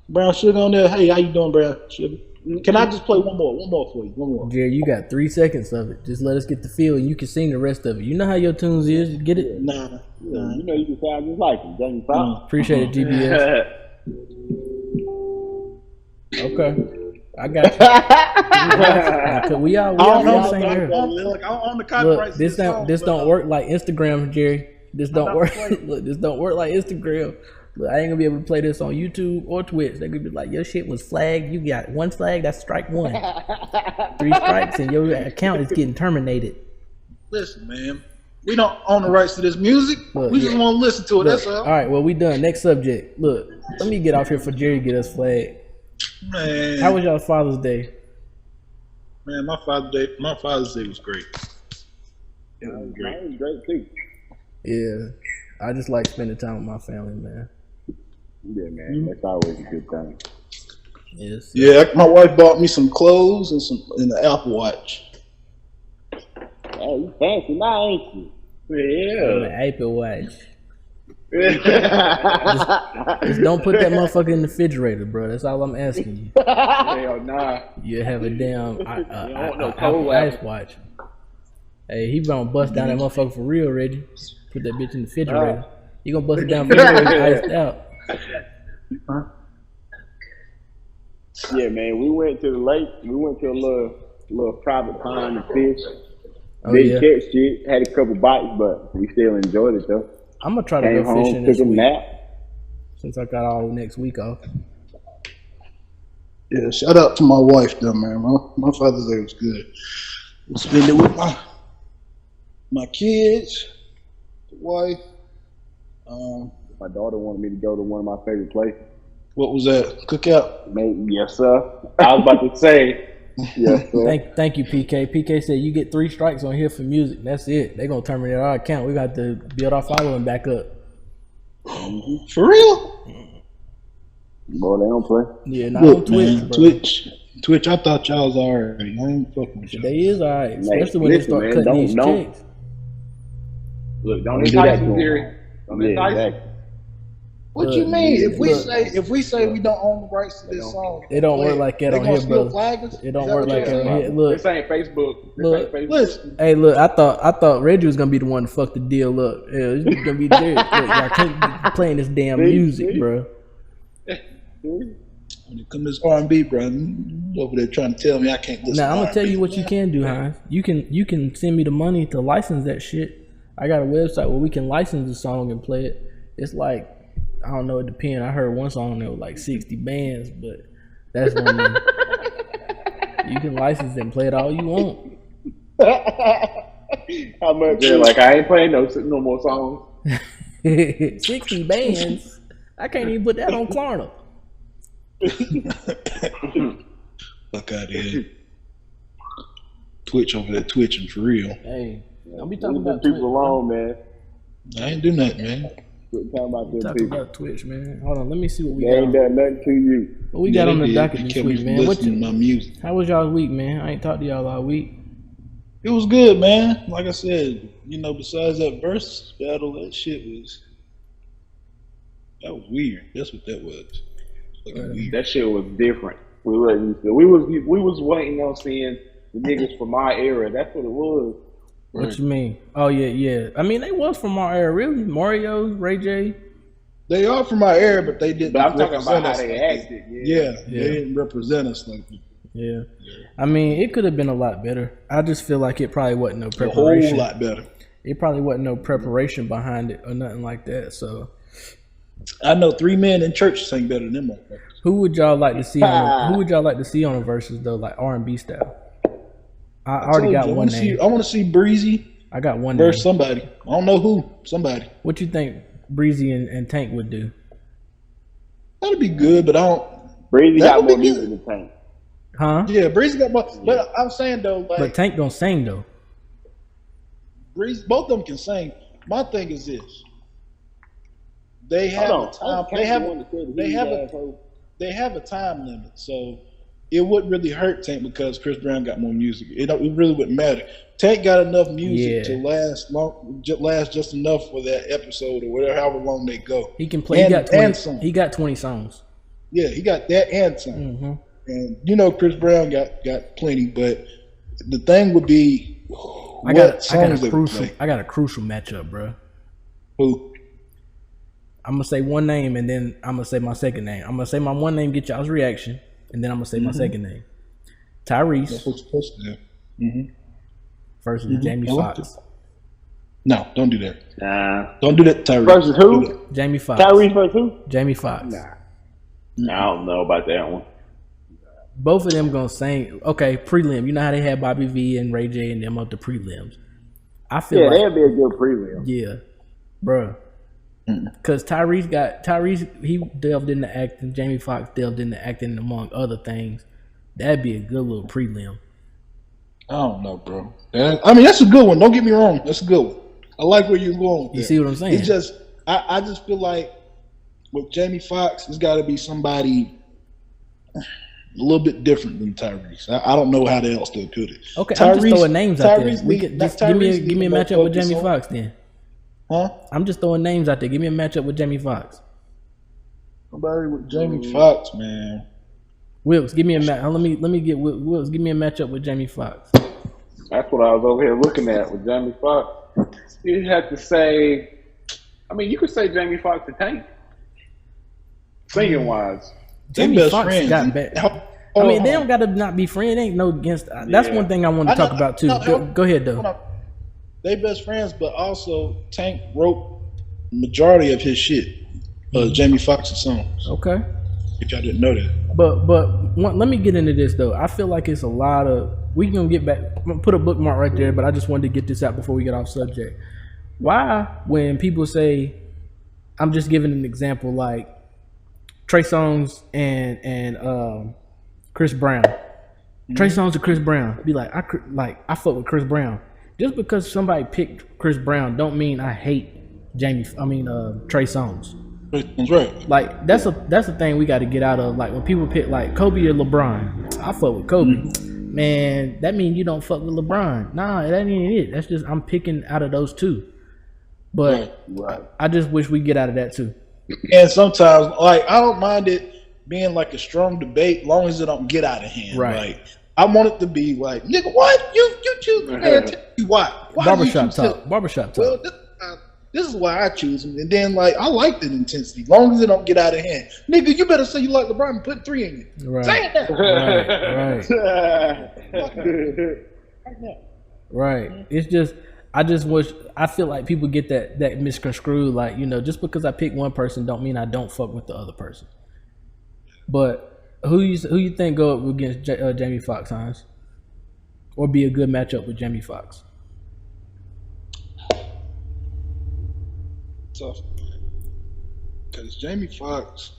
Brown Sugar on there. Hey, how you doing, Brown Sugar? Can I just play one more for you? One more. Jerry, you got 3 seconds of it. Just let us get the feel, and you can sing the rest of it. You know how your tunes is. Get it? Nah. You know you can sound just like him. Dang, appreciate it, GBS. Okay, I got you. We all sing here. Look, I own the copyright. This don't work like Instagram, Jerry. This don't work. Look, this don't work like Instagram. Look, I ain't gonna be able to play this on YouTube or Twitch. They could be like, your shit was flagged. You got 1 flag. That's strike 1. 3 strikes, and your account is getting terminated. Listen, man. We don't own the rights to this music. Look, we just want to listen to it. That's all. All right, well, we done. Next subject. Look, let me get off here for Jerry to get us flagged. Man, how was y'all Father's Day? Man, my Father's Day was great. It was It great. was great too. Yeah, I just like spending time with my family, man. Yeah, man, that's always a good thing. Yes. Yeah, my wife bought me some clothes and the Apple Watch. Hey, you fancy now, ain't you? The Yeah. Apple Watch. Just don't put that motherfucker in the refrigerator, bro. That's all I'm asking you. Hell nah. You have a damn want no Apple cold Ice Apple. Watch. Hey, he gonna bust down that motherfucker for real, Reggie. Put that bitch in the refrigerator. You gonna bust it down for real, iced out. Yeah, man, we went to the lake. We went to a little private pond and fish. Oh Didn't yeah, catch shit. Had a couple bites, but we still enjoyed it though. I'm gonna try to Came go fishing home, this took a week nap. since I got all next week off. Yeah, shout out to my wife though, man. My Father's Day was good. We'll spend it with my kids, the wife. My daughter wanted me to go to one of my favorite places. What was that? Cookout? Yes, sir. I was about to say, Yes, sir. Thank you, PK. PK said you get 3 strikes on here for music. That's it. They gonna terminate our account. We got to build our following back up. For real? Boy, they don't play. Yeah, not on Look, Twitch, man, bro. Twitch. I thought y'all was already. I ain't fucking with y'all. They is alright, especially when they listen, start man, cutting don't- these don't- checks. look, don't do entice that me, to 'em. Jerry. Don't Yeah, entice me. exactly. What you mean? If we look. say we don't own the rights to this song, It don't play work like that they on gonna here, still bro. flag us? It don't Is that work what like you're that on saying? here. Look, This ain't Facebook. This Look. ain't Facebook. Listen, hey, look. I thought Reggie was gonna be the one to fuck the deal up. Yeah, this is gonna be Jerry. Look, y'all can't be playing this damn music, bro. when it comes to R&B, bro, you over there trying to tell me I can't listen. Now I'm to gonna tell R&B. you what you can do, Hines. You can send me the money to license that shit. I got a website where we can license the song and play it. It's like, I don't know, it depends. I heard one song that was like 60 bands, but that's one of them. You can license it and play it all you want. How much? Jerry, like, I ain't playing no more songs. 60 bands. I can't even put that on Klarna. Fuck out of here. Twitch over there twitching for real. Hey, don't be Leave talking them about Twitch. people alone, man. I ain't do nothing, man. Quit talking about them Talking people. about Twitch, man. Hold on, let me see what we They got. ain't done nothing to you. What we Yeah, got on they the did. docket They this kept me week, from man? What listening to my music. How was y'all's week, man? I ain't talked to y'all all week. It was good, man. Like I said, besides that verse battle, that was weird. That's what that was. Fucking weird. That shit was different. We was waiting on seeing the niggas from my era. That's what it was. What you mean? Oh yeah. I mean, they was from our era, really. Mario, Ray J. They are from our era, but they didn't. But I'm talking represent about how us they like acted. Yeah, Yeah. they didn't represent us like that. Yeah. I mean, it could have been a lot better. I just feel like it probably wasn't no A preparation. whole lot better. It probably wasn't no preparation behind it or nothing like that. So, I know 3 men in church sing better than them motherfuckers. who would y'all like to see on? Who would y'all like to see on a versus though, like R&B style? I already got one name. I want to see Breezy I got one name. versus somebody. I don't know who. Somebody. What you think Breezy and Tank would do? That'd be good, but I don't. Breezy That got would be more music good. than Tank. Huh? Yeah, Breezy got more. But I'm saying though, like But Tank don't sing though. Breezy, both of them can sing. My thing is this: they have a time. They have a time limit, so it wouldn't really hurt Tank because Chris Brown got more music. It really wouldn't matter. Tank got enough music to last just enough for that episode or whatever, however long they go. He can play. And, He got 20. and some. He got 20 songs. Yeah, he got that and some. Mm-hmm. And Chris Brown got plenty, but the thing would be I got a crucial matchup, bro. Who? I'm gonna say one name and then I'm gonna say my second name. I'm gonna say my one name, get y'all's reaction, and then I'm gonna say my second name. Tyrese That's what you're supposed to do. versus Jamie I like Foxx. No, don't do that. Nah. Don't do that, Tyrese. Versus Don't do who? that. Jamie Foxx. Tyrese versus who? Jamie Foxx. Nah. I don't know about that one. Both of them gonna sing. Okay, prelim. You know how they had Bobby V and Ray J and them up the prelims. I feel Yeah, like that'd be a good prelim. yeah, bro. Because Tyrese, he delved into acting. Jamie Foxx delved into acting, among other things. That'd be a good little prelim. I don't know, bro. I mean, that's a good one. Don't get me wrong. That's a good one. I like where you're going with that. You see what I'm saying? It's just, I just feel like with Jamie Foxx, it's got to be somebody a little bit different than Tyrese. I don't know how else to put it. Okay, I'm just throwing names out there. We could just give me a matchup with Jamie Foxx then. Huh? I'm just throwing names out there. Give me a matchup with Jamie Foxx. Somebody with Jamie Foxx, man. Wilkes, give me a match. Let me get Wilkes. Give me a matchup with Jamie Foxx. That's what I was over here looking at with Jamie Foxx. You have to say, I mean, you could say Jamie Foxx to Tank. Singing wise, Jamie Foxx got bad. I mean, they don't gotta not be friends. Ain't no against. That's one thing I want to talk about too. Go ahead though. They best friends, but also Tank wrote majority of his shit. Jamie Foxx's songs. Okay. Which I didn't know that. But let me get into this though. I feel like it's a lot of. We can get back. I'm gonna put a bookmark right there, but I just wanted to get this out before we get off subject. Why, when people say, I'm just giving an example like Trey Songz and Chris Brown. Trey Songz and Chris Brown. Be like, I fuck with Chris Brown. Just because somebody picked Chris Brown don't mean I hate Trey Songz. That's right. Like that's a thing we got to get out of. Like when people pick like Kobe or LeBron, I fuck with Kobe. Man, that means you don't fuck with LeBron. Nah, that ain't it. That's just I'm picking out of those two. But right. I just wish we get out of that too. And sometimes, like I don't mind it being like a strong debate, long as it don't get out of hand. Right. Like I want it to be like, nigga, what you choose? Man, tell me why? Barbershop talk. Barbershop talk. Well, this is why I choose him. And then, like, I like that intensity, long as it don't get out of hand. Nigga, you better say you like LeBron and put 3 in it. Right. Say it now. Right. It's just, I feel like people get that misconstrued. Like, just because I pick one person don't mean I don't fuck with the other person. But who you think go up against Jamie Foxx, Hans? Or be a good matchup with Jamie Foxx? Tough, because Jamie Foxx.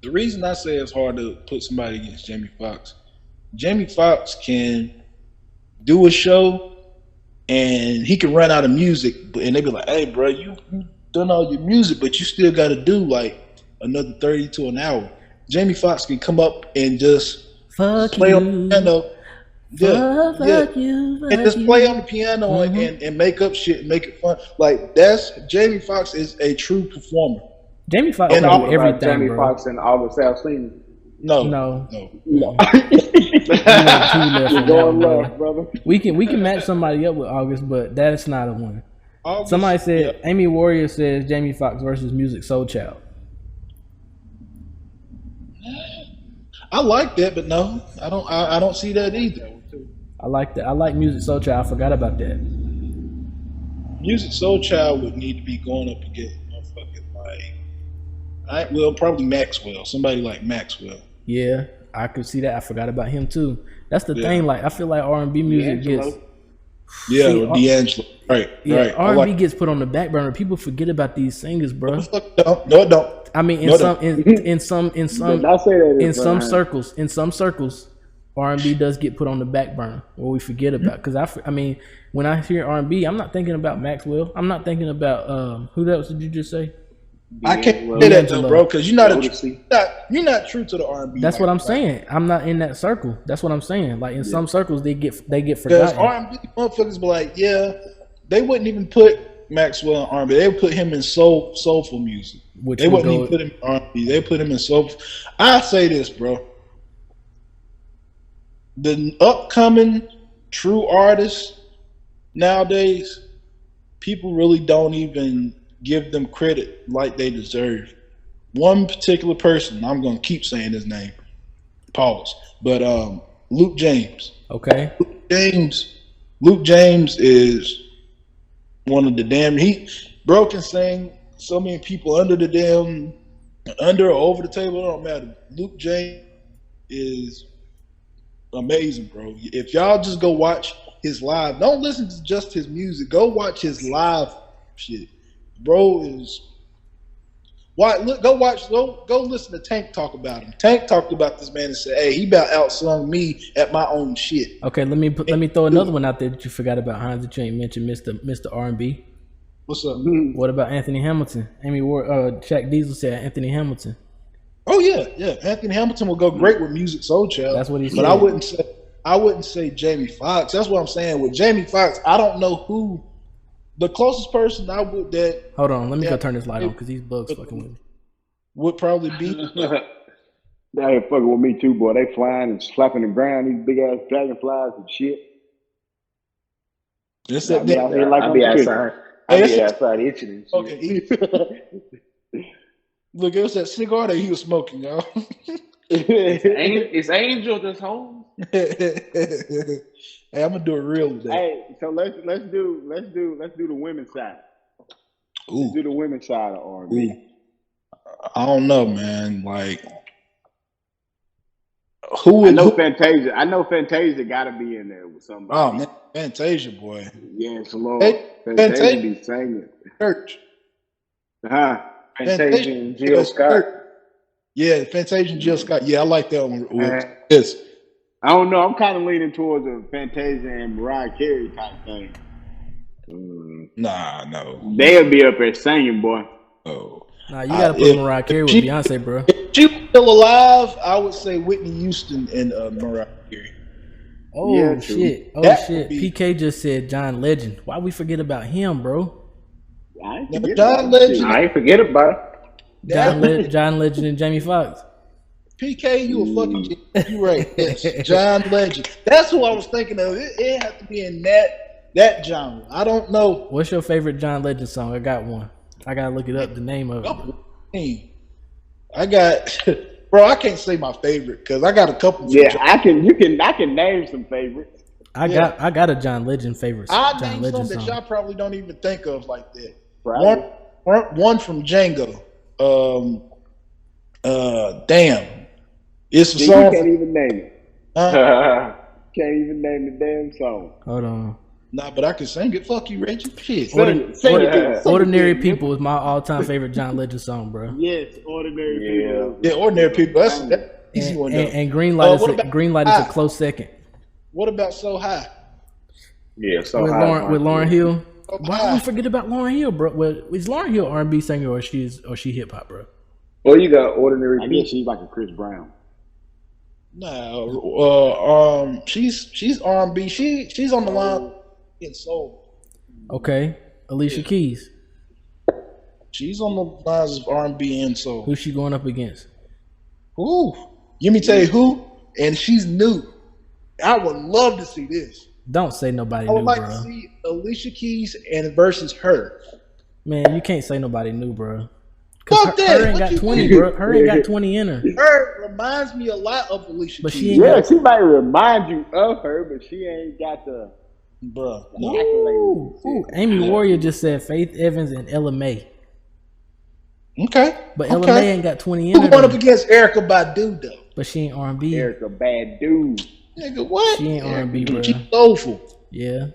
The reason I say it's hard to put somebody against Jamie Foxx can do a show and he can run out of music, and they be like, "Hey, bro, you done all your music, but you still got to do like another 30 to an hour." Jamie Foxx can come up and just play on the piano. And just play on the piano and make up shit and make it fun. Like that's Jamie Foxx is a true performer. Jamie Foxx can do everything, Jamie bro. Foxx and August Alsina. No. Going left, brother. We can match somebody up with August, but that's not a one. Somebody said Amy Warrior says Jamie Foxx versus Music Soul Child. I like that, but no, I don't see that either. I like that. I like Music Soul Child. I forgot about that. Music Soul Child would need to be going up against motherfucking probably Maxwell. Somebody like Maxwell. Yeah, I could see that. I forgot about him too. That's the thing. Like I feel like R&B music gets. Yeah, D'Angelo. Right. Yeah, right. R&B gets put on the back burner. People forget about these singers, bro. No, it don't. I mean, in some circles, R&B does get put on the back burner, or we forget about. Because I mean, when I hear R&B, I'm not thinking about Maxwell. I'm not thinking about who else did you just say? I can't say that though, bro, because you're not true to the R&B. That's what I'm saying. I'm not in that circle. That's what I'm saying. Like in some circles, they get forgotten. Because R&B motherfuckers be like, yeah, they wouldn't even put Maxwell in R&B. They would put him in soulful music. They wouldn't even put him in R&B. They put him in soulful. I say this, bro. The upcoming true artists nowadays, people really don't even give them credit like they deserve. One particular person, I'm going to keep saying his name, pause, but Luke James. Okay. Luke James is one of the damn, bro can sing so many people under or over the table, it don't matter. Luke James is amazing, bro. If y'all just go watch his live, don't listen to just his music, go watch his live shit. Bro is Why? Look, go listen to Tank talk about him. Tank talked about this man and said, "Hey, he about outsung me at my own shit." Okay, let me throw another one out there that you forgot about, Hines. That you ain't mentioned, Mr. R&B. What's up? What about Anthony Hamilton? Shaq Diesel said Anthony Hamilton. Oh yeah. Anthony Hamilton will go great with Music Soul Child. That's what he said. But I wouldn't say Jamie Foxx. That's what I'm saying. With Jamie Foxx, I don't know who the closest person I would that. Hold on, let me go turn this light on because these bugs fucking with me. Would probably be. They ain't fucking with me too, boy. They flying and slapping the ground, these big ass dragonflies and shit. Just I be out here like I'll I'm be a kid. outside. I'll be outside itching and shit. Okay. Look, it was that cigar that he was smoking, y'all. It's Angel that's home. Hey, I'm gonna do it real today. Hey, so let's do the women's side. Ooh. Let's do the women's side of R&B. I don't know, man. Like, who would? I know Fantasia got to be in there with somebody. Oh man, Fantasia, boy. Yes, Lord. Hey, Fantasia be singing. Church. Huh? Fantasia and Jill Scott. Yeah, Fantasia and Jill Scott. Yeah, I like that one. Yes. I don't know. I'm kind of leaning towards a Fantasia and Mariah Carey type thing. Nah, no. They'll be up there singing, boy. Oh. Nah, you gotta put Mariah Carey with Beyonce, bro. If she was still alive, I would say Whitney Houston and Mariah Carey. Oh Yeah, shit! Oh That shit! would be- PK just said John Legend. Why we forget about him, bro? I ain't Now, forget John about Legend, I ain't forget about it. John Legend and Jamie Foxx. PK, you a fucking genius. You right. Yes, John Legend. That's who I was thinking of. It had to be in that genre. I don't know. What's your favorite John Legend song? I got one. I gotta look it up. The name of it. I got, bro. I can't say my favorite because I got a couple. Yeah, I can name some favorites. I got a John Legend favorite. I John named Legend some that song. y'all probably don't even think of like that. Probably. One from Django. Damn. It's a You song. can't even name it. Huh? Can't even name the damn song. Hold on. Nah, but I can sing it. Fuck you, Reggie. Shit. Sing it. Ordinary People is my all-time favorite John Legend song, bro. Yes, Ordinary People. Yeah, Ordinary People. That's easy one. And Green Light what about Green Light is a close second. What about So High? Yeah, so With Lauryn Hill. So Why High. do we forget about Lauryn Hill, bro? Well, is Lauryn Hill R&B singer or she hip hop, bro? Well, you got Ordinary I People. guess she's like a Chris Brown. No, she's R&B. She's on the line in soul. Okay, Alicia Keys. She's on the lines of R&B and soul. Who's she going up against? Ooh, let me tell you who, and she's new. I would love to see this. Don't say nobody I would new, like bro. to see Alicia Keys and versus her. Man, you can't say nobody new, bro. Fuck that. Her ain't What got you 20, mean? bro. Her ain't got 20 in her. Her reminds me a lot of Alicia But Keys. she ain't Yeah, got. she might remind you of her, but she ain't got the Bruh. Ooh, Amy Warrior just said Faith Evans and Ella May. Okay. But Ella May ain't got 20 in Who her. went up though. against Erykah Badu though? But she ain't R&B. Erica bad dude. Nigga, what? She ain't R&B, bro. She's soulful. Yeah.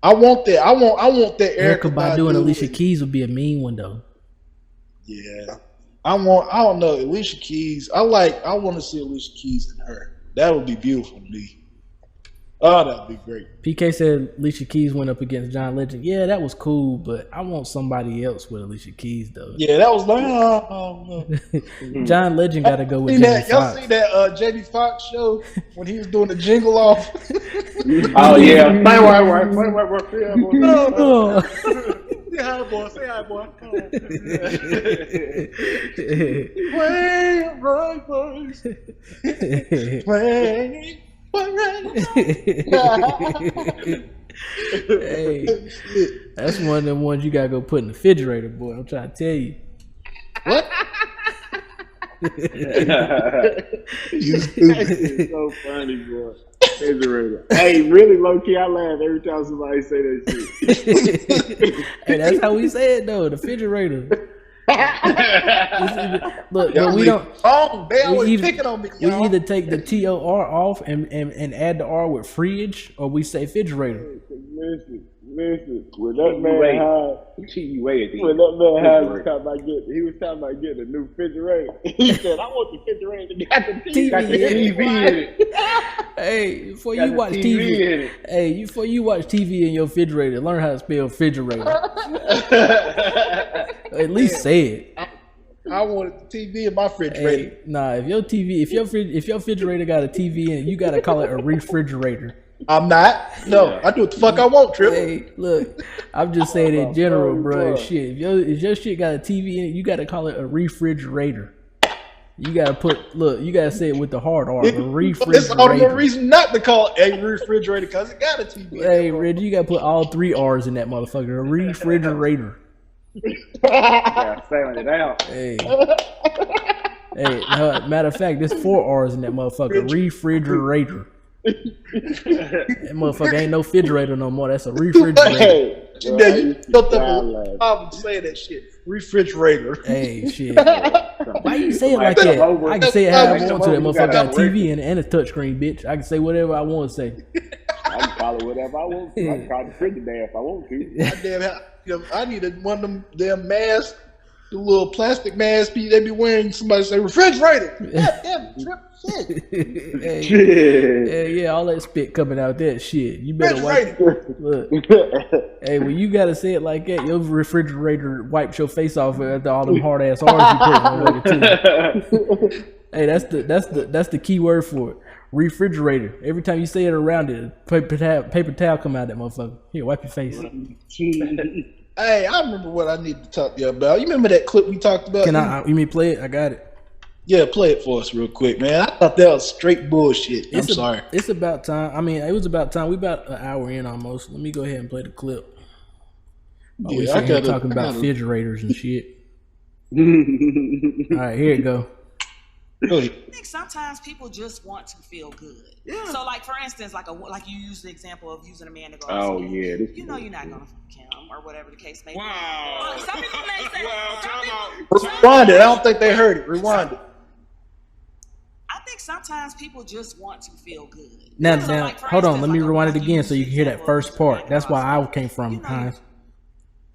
I want that. I want that Erykah Erykah Badu and Alicia with- Keys would be a mean one, though. Yeah. I don't know, Alicia Keys. I want to see Alicia Keys and her. That would be beautiful to me. Oh, that'd be great. PK said Alicia Keys went up against John Legend. Yeah, that was cool, but I want somebody else with Alicia Keys, though. Yeah, that was like, John Legend got to go with Seen Jamie that, y'all Foxx. see that Jamie Foxx show when he was doing the jingle off? Oh yeah. Oh. Say hi, boy. Say hi, boy. Play right first. Play Hey, that's one of them ones you gotta go put in the refrigerator, boy. I'm trying to tell you. What? You stupid. So funny, bro. Hey, really low key, I laugh every time somebody say that shit. Hey, that's how we say it though. The refrigerator. Look, Y'all but we leave don't. Oh, they always either- picking on me. We Y'all. either take the TOR off and add the R with fridge, or we say refrigerator. Listen, when that man had, TV way at the when that man had was talking about getting a new refrigerator. He said, "I want the refrigerator to got the TV, got the TV in it." Hey, before you watch TV, before you watch TV in your refrigerator, learn how to spell refrigerator. At least say it. I wanted the TV in my refrigerator. Hey, nah, if your refrigerator got a TV in it, you gotta call it a refrigerator. I'm not. No, I do what the fuck I want, Trip. Hey, look, I'm just saying in general, bro. Shit, if your shit got a TV in it, you gotta call it a refrigerator. You gotta say it with the hard R, a refrigerator. There's all no reason not to call it a refrigerator because it got a TV. Hey, Reggie, you gotta put all 3 R's in that motherfucker. A refrigerator. Yeah, sound it out. Hey, matter of fact, there's 4 R's in that motherfucker. Refrigerator. That motherfucker ain't no refrigerator no more. That's a refrigerator. Hey, you built up a saying that shit. Refrigerator. Hey, shit. Why you say it like that? I can say it how I want to. That motherfucker got a TV in it and a touchscreen, bitch. I can say whatever I want to say. I can call it whatever I want to. I can call it refrigerator if I want to. I needed one of them damn masks, the little plastic mask they be wearing. Somebody say refrigerator. Damn, Trip. Hey, yeah, all that spit coming out that shit. You better wipe. Look, hey, when you gotta say it like that, your refrigerator wipes your face off after all them hard ass R's you put on it too. Hey, that's the key word for it. Refrigerator. Every time you say it around it, paper towel come out that motherfucker. Here, wipe your face. Hey, I remember what I need to talk to you about. You remember that clip we talked about? You mean play it? I got it. Yeah, play it for us real quick, man. I thought that was straight bullshit. I'm sorry. It's about time. I mean, it was about time. We about an hour in almost. Let me go ahead and play the clip. We talking about refrigerators and shit. All right, here it go. I think sometimes people just want to feel good. Yeah. So, like for instance, like you use the example of using a man to go. Oh yeah. You know you're not gonna fuck him or whatever the case may be. Wow. Some people may say. Rewind it. I don't think they heard it. Rewind it. I think sometimes people just want to feel good. Now, hold on. Let me rewind it again so you can hear that first part. That's why I came from, Hines.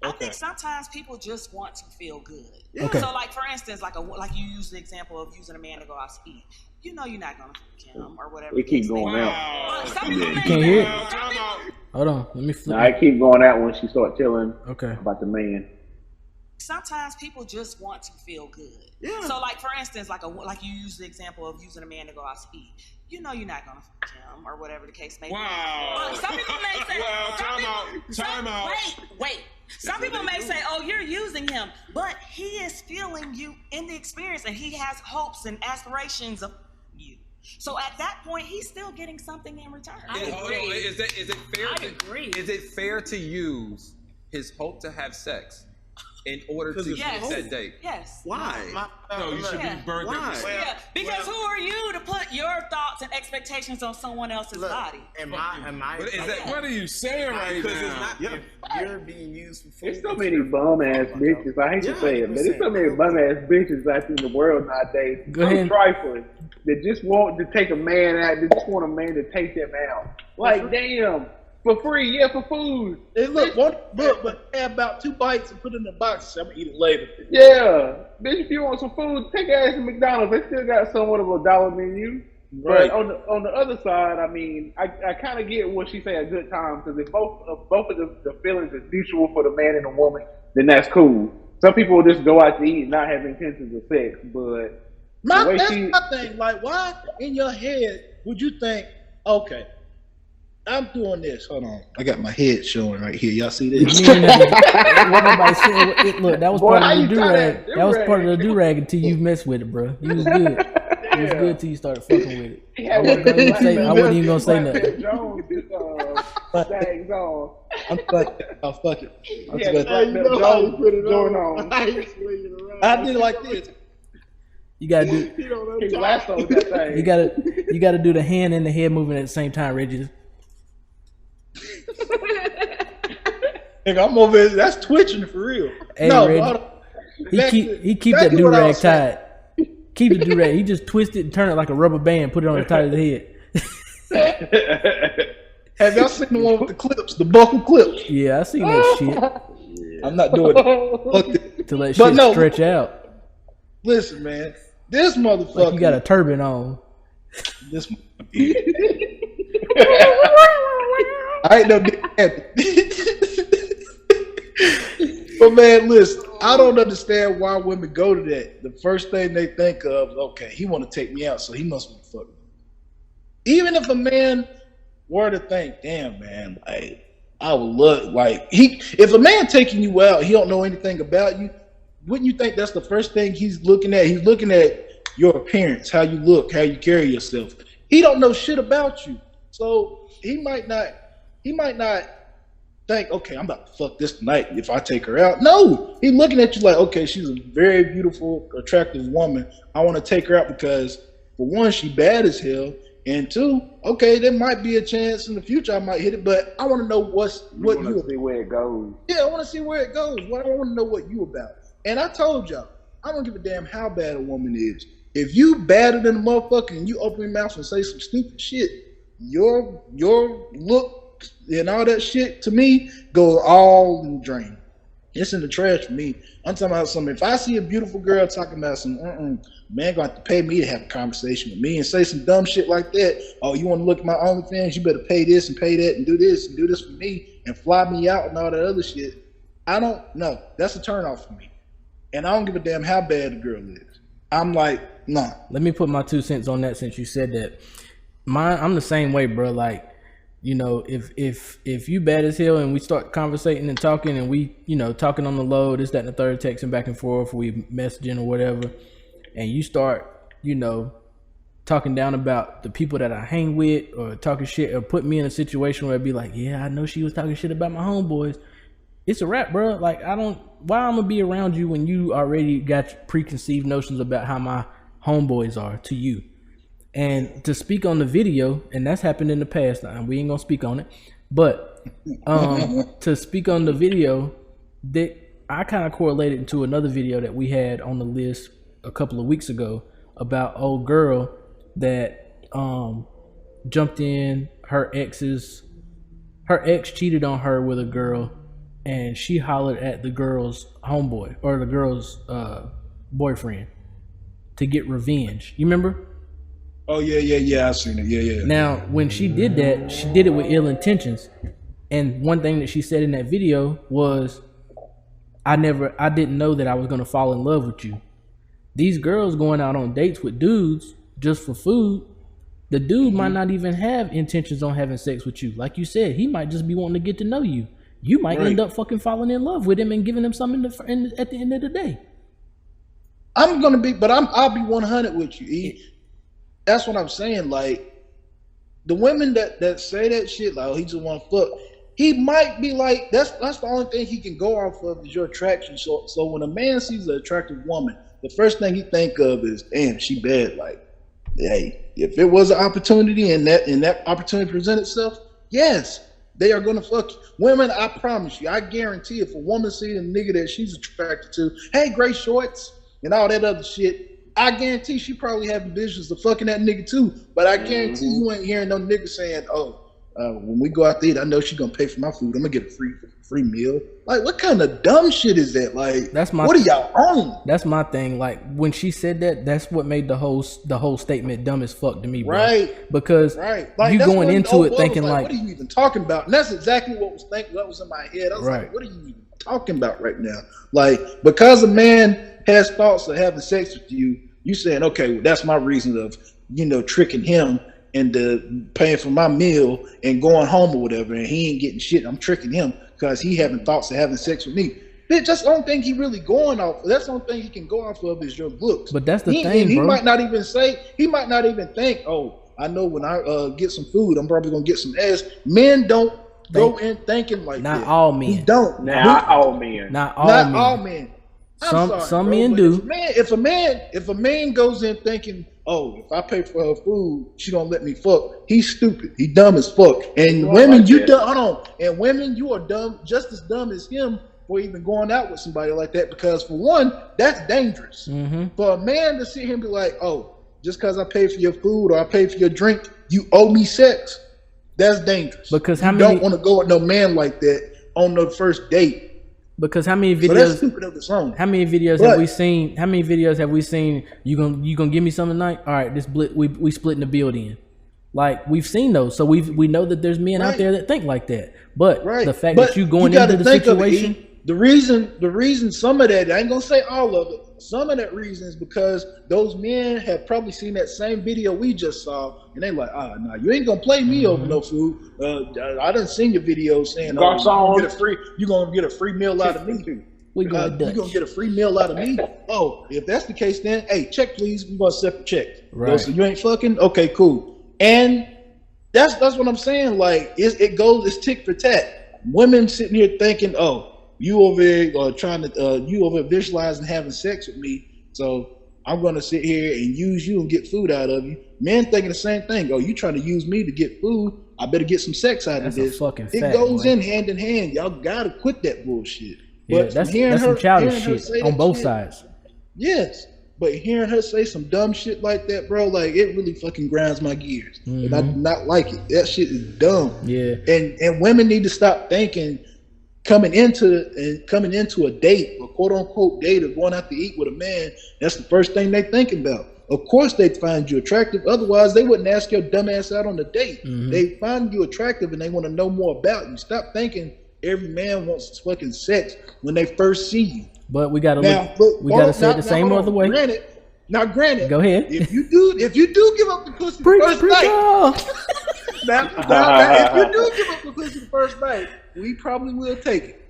I think sometimes people just want to feel good. Okay. So, like for instance, like you use the example of using a man to go out to eat. You know you're not gonna fuck him or whatever. It keep going out. Some people you can't hear it. Hold on. Let me flip. No, I keep going out when she start telling about the man. Sometimes people just want to feel good. Yeah. So, like for instance, like you use the example of using a man to go out to eat. You know you're not gonna fuck him or whatever the case may be. Wow. Some people may say, time out. Wait. Some people may say, "Oh, you're using him," but he is feeling you in the experience, and he has hopes and aspirations of you. So at that point, he's still getting something in return. I agree. Is it fair? I agree. Is it fair to use his hope to have sex in order to get that date? Yes. Why? No, you should be burned out. Yeah, because who are you to put your thoughts and expectations on someone else's body? What are you saying right now? If you're being used for food. There's so many bum ass bitches. I hate to say it, but there's so many bum ass bitches out in the world nowadays. I'm trifling. That just want to take a man out. They just want a man to take them out. Like, damn. For free, for food. Hey, look, but have about 2 bites and put it in the box. I'm gonna eat it later. Yeah, bitch. If you want some food, take your ass to McDonald's. They still got somewhat of a dollar menu. Right. But on the other side, I mean, I kind of get what she say a good time, because if both of the feelings is mutual for the man and the woman, then that's cool. Some people will just go out to eat and not have intentions of sex, but that's my thing. Like, why in your head would you think, okay, I'm doing this. Hold on. I got my head showing right here. Y'all see this? Look, that was part of the do-rag. That was part of the do-rag until you messed with it, bro. You was good. It was good till you started fucking with it. I wasn't even going to say nothing. I'm fucking. I'll fuck it. I did it like this. You gotta do. You gotta do the hand and the head movement at the same time, Reggie. I'm over here. That's twitching for real. Hey, Reggie, he keep that do rag tied. Keep the do rag. He just twist it and turn it like a rubber band. Put it on the top of the head. Have y'all seen the one with the clips, the buckle clips? Yeah, I seen that shit. I'm not doing it. To let shit stretch out. Listen, man, this motherfucker. Like you got a turban on. This. I ain't no dick happy. But man, listen, I don't understand why women go to that. The first thing they think of, okay, he want to take me out, so he must be fucking. Even if a man were to think, damn man, like I would look like if a man taking you out, he don't know anything about you. Wouldn't you think that's the first thing he's looking at? He's looking at your appearance, how you look, how you carry yourself. He don't know shit about you, so he might not think, okay, I'm about to fuck this tonight if I take her out. No, he's looking at you like, okay, she's a very beautiful, attractive woman. I want to take her out because, for one, she bad as hell, and two, okay, there might be a chance in the future I might hit it, but I want to know what you see where it goes. Yeah, I want to see where it goes. I want to know what you about. And I told y'all, I don't give a damn how bad a woman is. If you badder than a motherfucker and you open your mouth and say some stupid shit, your look and all that shit to me goes all in the drain. It's in the trash for me. I'm talking about something. If I see a beautiful girl talking about some, man gonna have to pay me to have a conversation with me and say some dumb shit like that. Oh, you want to look at my OnlyFans? You better pay this and pay that and do this for me and fly me out and all that other shit. I don't know. That's a turnoff for me. And I don't give a damn how bad the girl is. I'm like, nah. Let me put my 2 cents on that since you said that. I'm the same way, bro. Like, you know, if you bad as hell and we start conversating and talking and we, you know, talking on the low, this, that, and the third, texting back and forth, we messaging or whatever, and you start, you know, talking down about the people that I hang with or talking shit or put me in a situation where I'd be like, yeah, I know she was talking shit about my homeboys. It's a wrap, bro. Like, why I'm gonna be around you when you already got preconceived notions about how my homeboys are to you. And to speak on the video, and that's happened in the past, and we ain't gonna speak on it, but to speak on the video, that I kind of correlated to another video that we had on the list a couple of weeks ago about old girl that jumped in her ex cheated on her with a girl, and she hollered at the girl's homeboy or the girl's boyfriend to get revenge. You remember? Oh yeah, I've seen it. Yeah. Now, when she did that, she did it with ill intentions. And one thing that she said in that video was, I didn't know that I was gonna fall in love with you. These girls going out on dates with dudes just for food, the dude might not even have intentions on having sex with you. Like you said, he might just be wanting to get to know you. You might end up fucking falling in love with him and giving him something at the end of the day. I'll be 100 with you, E. That's what I'm saying. Like, the women that say that shit, like, oh, he just want to fuck, he might be like, that's the only thing he can go off of is your attraction. So when a man sees an attractive woman, the first thing he think of is, damn, she bad. Like, hey, if it was an opportunity and that opportunity present itself, yes, they are gonna fuck you. Women, I promise you, I guarantee, if a woman sees a nigga that she's attracted to, hey, gray shorts and all that other shit, I guarantee she probably having visions of fucking that nigga too. But I guarantee you ain't hearing no nigga saying, when we go out to eat, I know she gonna pay for my food. I'm gonna get a free meal. Like, what kind of dumb shit is that? Like, what are y'all on? That's my thing. Like, when she said that, that's what made the whole statement dumb as fuck to me, bro. Right. Because like, you going into it thinking like, what are you even talking about? And that's exactly what was in my head. I was like, what are you even talking about right now? Like, because a man has thoughts of having sex with you, you saying, okay, well, that's my reason of, you know, tricking him into paying for my meal and going home or whatever, and he ain't getting shit. I'm tricking him because he having thoughts of having sex with me. That's the only thing he really going off. That's the only thing he can go off of is your looks. But that's the thing, he bro. might not even think, oh, I know when I get some food, I'm probably gonna get some ass. Men don't go in thinking like that. Not all men. We don't. Not all men. Not all men. Some men do. If a man goes in thinking, oh, if I pay for her food, she don't let me fuck, he's stupid. He dumb as fuck. And women, you dumb. Hold on. And women, you are dumb, just as dumb as him for even going out with somebody like that. Because for one, that's dangerous. For a man to sit here and be like, oh, just because I pay for your food or I pay for your drink, you owe me sex. That's dangerous. Because you don't want to go with no man like that on the first date. Because how many videos? So that's stupid of its own. How many videos have we seen? How many videos have we seen? You gonna give me some tonight? All right, we splitting the bill in. Like we've seen those, so we know that there's men out there that think like that. But the fact that you going into the situation, the reason some of that, I ain't gonna say all of it. Some of that reason is because those men have probably seen that same video we just saw, and they like, nah, you ain't gonna play me over no food. I done seen your video saying, you're gonna get a free meal out of me. You're gonna get a free meal out of me. Oh, if that's the case, then hey, check please. We're gonna separate check. Right. So you ain't fucking? Okay, cool. And that's what I'm saying. Like it's tick for tat. Women sitting here thinking, oh, you over there you over visualizing having sex with me, so I'm gonna sit here and use you and get food out of you. Men thinking the same thing. Oh, you trying to use me to get food? I better get some sex out of this. It goes in hand in hand. Y'all gotta quit that bullshit. Yeah, but that's some childish shit on both sides. Yes, but hearing her say some dumb shit like that, bro, like it really fucking grinds my gears, and I do not like it. That shit is dumb. Yeah, and women need to stop thinking. Coming into a date, a quote unquote date, or going out to eat with a man, that's the first thing they thinking about. Of course they find you attractive, otherwise they wouldn't ask your dumb ass out on the date. They find you attractive and they want to know more about you. Stop thinking every man wants fucking sex when they first see you. But we gotta say it the same other way. Granted, go ahead. If you do give up the pussy the first night, now, if you do give up the pussy the first night, we probably will take it.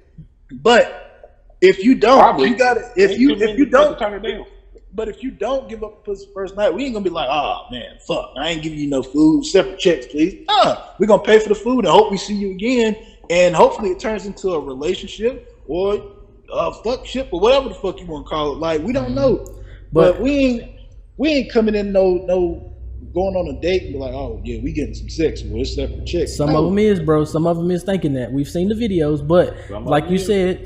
But if you don't, you gotta. If you don't turn it down. But if you don't give up the pussy the first night, we ain't gonna be like, oh man, fuck, I ain't giving you no food. Separate checks, please. We're gonna pay for the food and hope we see you again, and hopefully it turns into a relationship or fuck ship or whatever the fuck you want to call it. Like we don't know, but we ain't coming in no going on a date and be like, oh yeah, we getting some sex, well it's separate checks. Some of them is, bro. Some of them is thinking that. We've seen the videos, but like you said,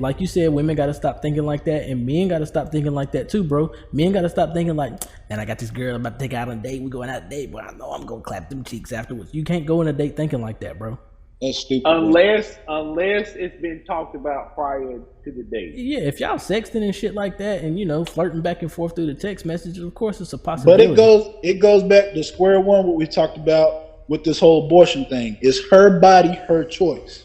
women got to stop thinking like that, and men got to stop thinking like that too, bro. Men got to stop thinking like, man, I got this girl I'm about to take out on a date. We going out on a date, but I know I'm gonna clap them cheeks afterwards. You can't go on a date thinking like that, bro. That's stupid. Unless it's been talked about prior to the date. Yeah, if y'all sexting and shit like that, and flirting back and forth through the text messages, of course it's a possibility. But it goes back to square one what we talked about with this whole abortion thing. It's her body, her choice.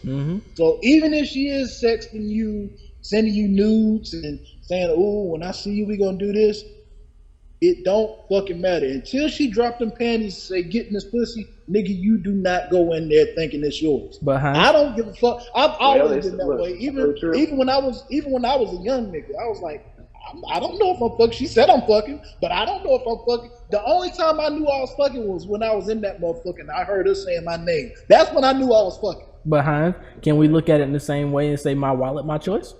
So even if she is sexting you, sending you nudes, and saying, "Oh, when I see you, we gonna do this," it don't fucking matter until she dropped them panties and say, "Get in this pussy." Nigga, you do not go in there thinking it's yours. But I don't give a fuck. I've always been that way. Even when I was a young nigga, I was like, I don't know if I'm fucking. She said I'm fucking, but I don't know if I'm fucking. The only time I knew I was fucking was when I was in that motherfucker and I heard her saying my name. That's when I knew I was fucking. But Hines, can we look at it in the same way and say my wallet, my choice?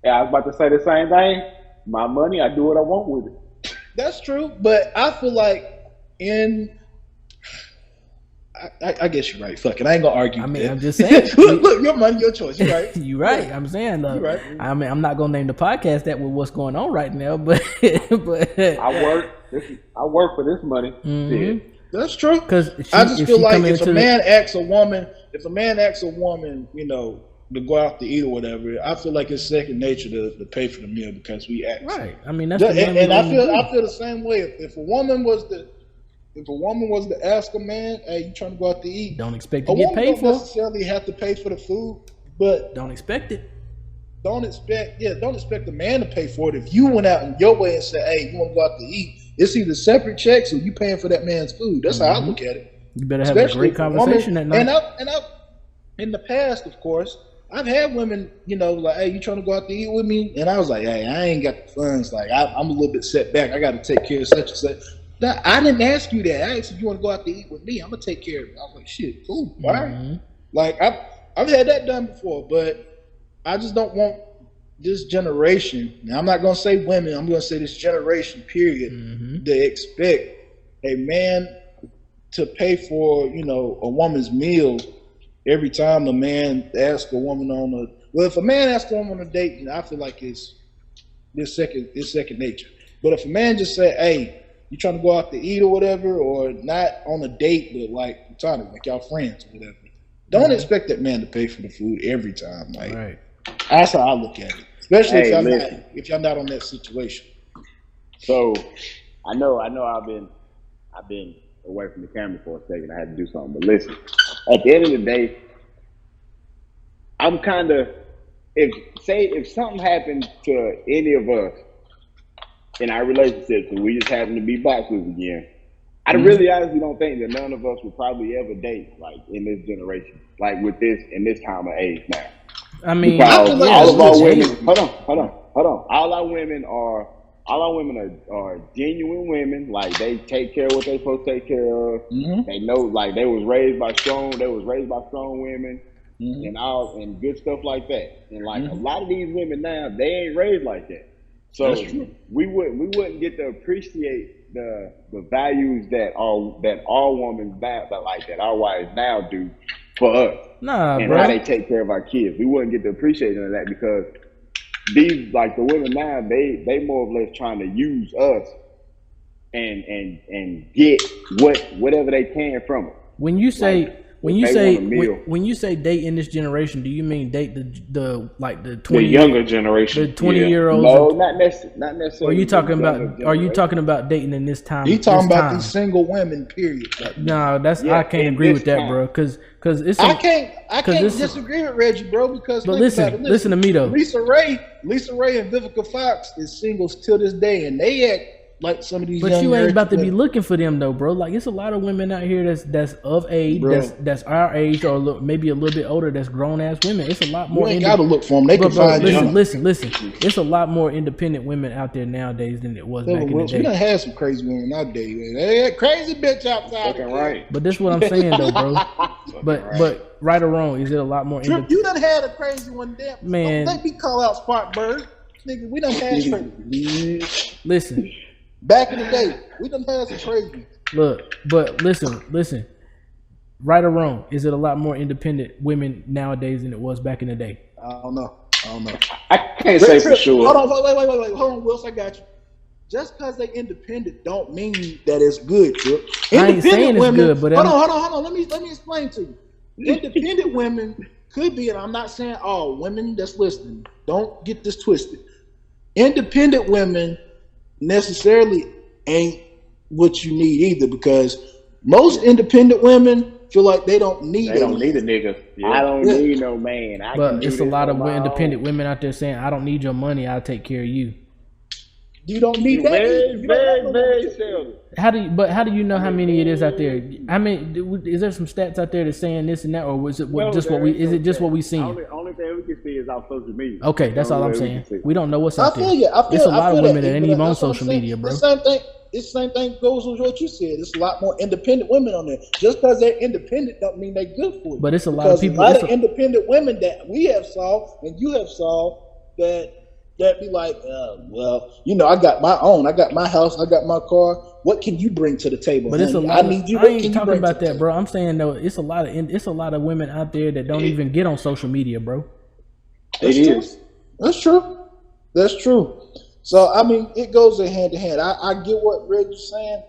Yeah, I was about to say the same thing. My money, I do what I want with it. That's true, but I feel like I guess you're right. Fuck it. I ain't gonna argue. I mean, I'm just saying. look, your money, your choice. You're right. You're right. I'm saying though. Right. I mean, I'm not gonna name the podcast that with what's going on right now, but I work for this money. Mm-hmm. That's true. Because I just feel like if a man asks a woman, to go out to eat or whatever, I feel like it's second nature to pay for the meal because we ask. Right. I mean, that's I feel the same way. If a woman was to ask a man, "Hey, you trying to go out to eat?" Don't expect to get paid for. Don't necessarily have to pay for the food, but don't expect it. Don't expect the man to pay for it. If you went out in your way and said, "Hey, you want to go out to eat?" It's either separate checks or you paying for that man's food. That's how I look at it. You better have a great conversation that night. And in the past, of course, I've had women, like, "Hey, you trying to go out to eat with me?" And I was like, "Hey, I ain't got the funds. Like, I'm a little bit set back. I got to take care of such and such." I didn't ask you that. I asked if you want to go out to eat with me. I'm gonna take care of it. I was like, "Shit, cool, all right." Like I've had that done before, but I just don't want this generation. Now, I'm not gonna say women. I'm gonna say this generation period. They expect a man to pay for a woman's meal every time a man asks a woman if a man asks a woman on a date, then I feel like it's second nature. But if a man just say, "Hey, you trying to go out to eat or whatever," or not on a date, but like trying to like y'all friends or whatever, Don't expect that man to pay for the food every time. Like Right. that's how I look at it. Especially Hey, if y'all not on that situation. So I know I've been away from the camera for a second. I had to do something. But listen, at the end of the day, I'm kind of if something happened to any of us in our relationships and we just happen to be bachelors again, I really honestly don't think that none of us would probably ever date like in this generation, like with this in this time of age now. I mean, Because I feel like all of our it's women, hold on. All our women are genuine women. Like they take care of what they supposed to take care of. They know, like they was raised by strong women, and good stuff like that. And like a lot of these women now, they ain't raised like that. So we wouldn't get to appreciate the values that all women that our wives now do for us. Nah, and bro. how they take care of our kids. We wouldn't get to appreciate none of that because these, like the women now, they more or less trying to use us and get whatever they can from it. When you say Like, when you they say want a meal. when you say date in this generation, do you mean date the 20 The younger generation. the 20-year-olds? No, not necessarily. Are you talking the younger about? Are you generation. talking about dating in this time? He talking this about time? these single women, period. No, that's Yeah, I can't in agree this with that, time. bro. Because it's I can't this- disagree with Reggie, bro, because But think listen, about it. listen to me though. Lisa Ray and Vivica Fox is singles till this day, and they act like some of these. But young you ain't about to be women. looking for them though, bro. Like it's a lot of women out here that's of age, Bro. that's our age or maybe a little bit older, that's grown ass women. It's a lot You more. ain't got to look for them. They can find you. listen. It's a lot more independent women out there nowadays than it was back in the We day. done had some crazy women nowadays. They had crazy bitch outside. Fucking right. But this is what I'm saying though, bro. But right or wrong, is it a lot more Trip, independent? you done had a crazy one there. Man. Don't let me call out Sparkbird. Nigga, we done had crazy. Listen, Back in the day, we done had some crazy. look, but listen. Right or wrong, is it a lot more independent women nowadays than it was back in the day? I don't know. I can't say for Trip, sure. Hold on, wait. Hold on, Wilson, I got you. Just because they independent don't mean that it's good, Trip. I ain't saying it's good, but hold on. Let me explain to you. Independent women could be, and I'm not saying all women that's listening. Don't get this twisted. Independent women necessarily ain't what you need either, because most independent women feel like they don't need. They don't need a nigga. I don't need no man. I can But do it's a this lot on of my independent own. women out there saying, "I don't need your money. I'll take care of you." You don't need that. Very, You don't want very no- seldom. How do you know how many it is out there? I mean, is there some stats out there that's saying this and that, or was it just what we? Is it just what we seen? Only thing we can see is off social media. Okay, that's all I'm Only way we saying. can see. We don't know what's I out feel there. you. It's a lot of women that but ain't even on that's what I'm social saying. media, bro. The same thing goes with what you said. There's a lot more independent women on there. Just because they're independent don't mean they're good for you. But it's a lot of people. A lot of independent women that we have saw and you have saw that be like, well, I got my own. I got my house. I got my car. What can you bring to the table? But it's a honey? lot. I need you. I What ain't can you talking bring about to the that, table? bro. I'm saying though, it's a lot of women out there that don't even get on social media, bro. That's It true. is. That's true. So I mean, it goes hand to hand. I get what Reggie's saying,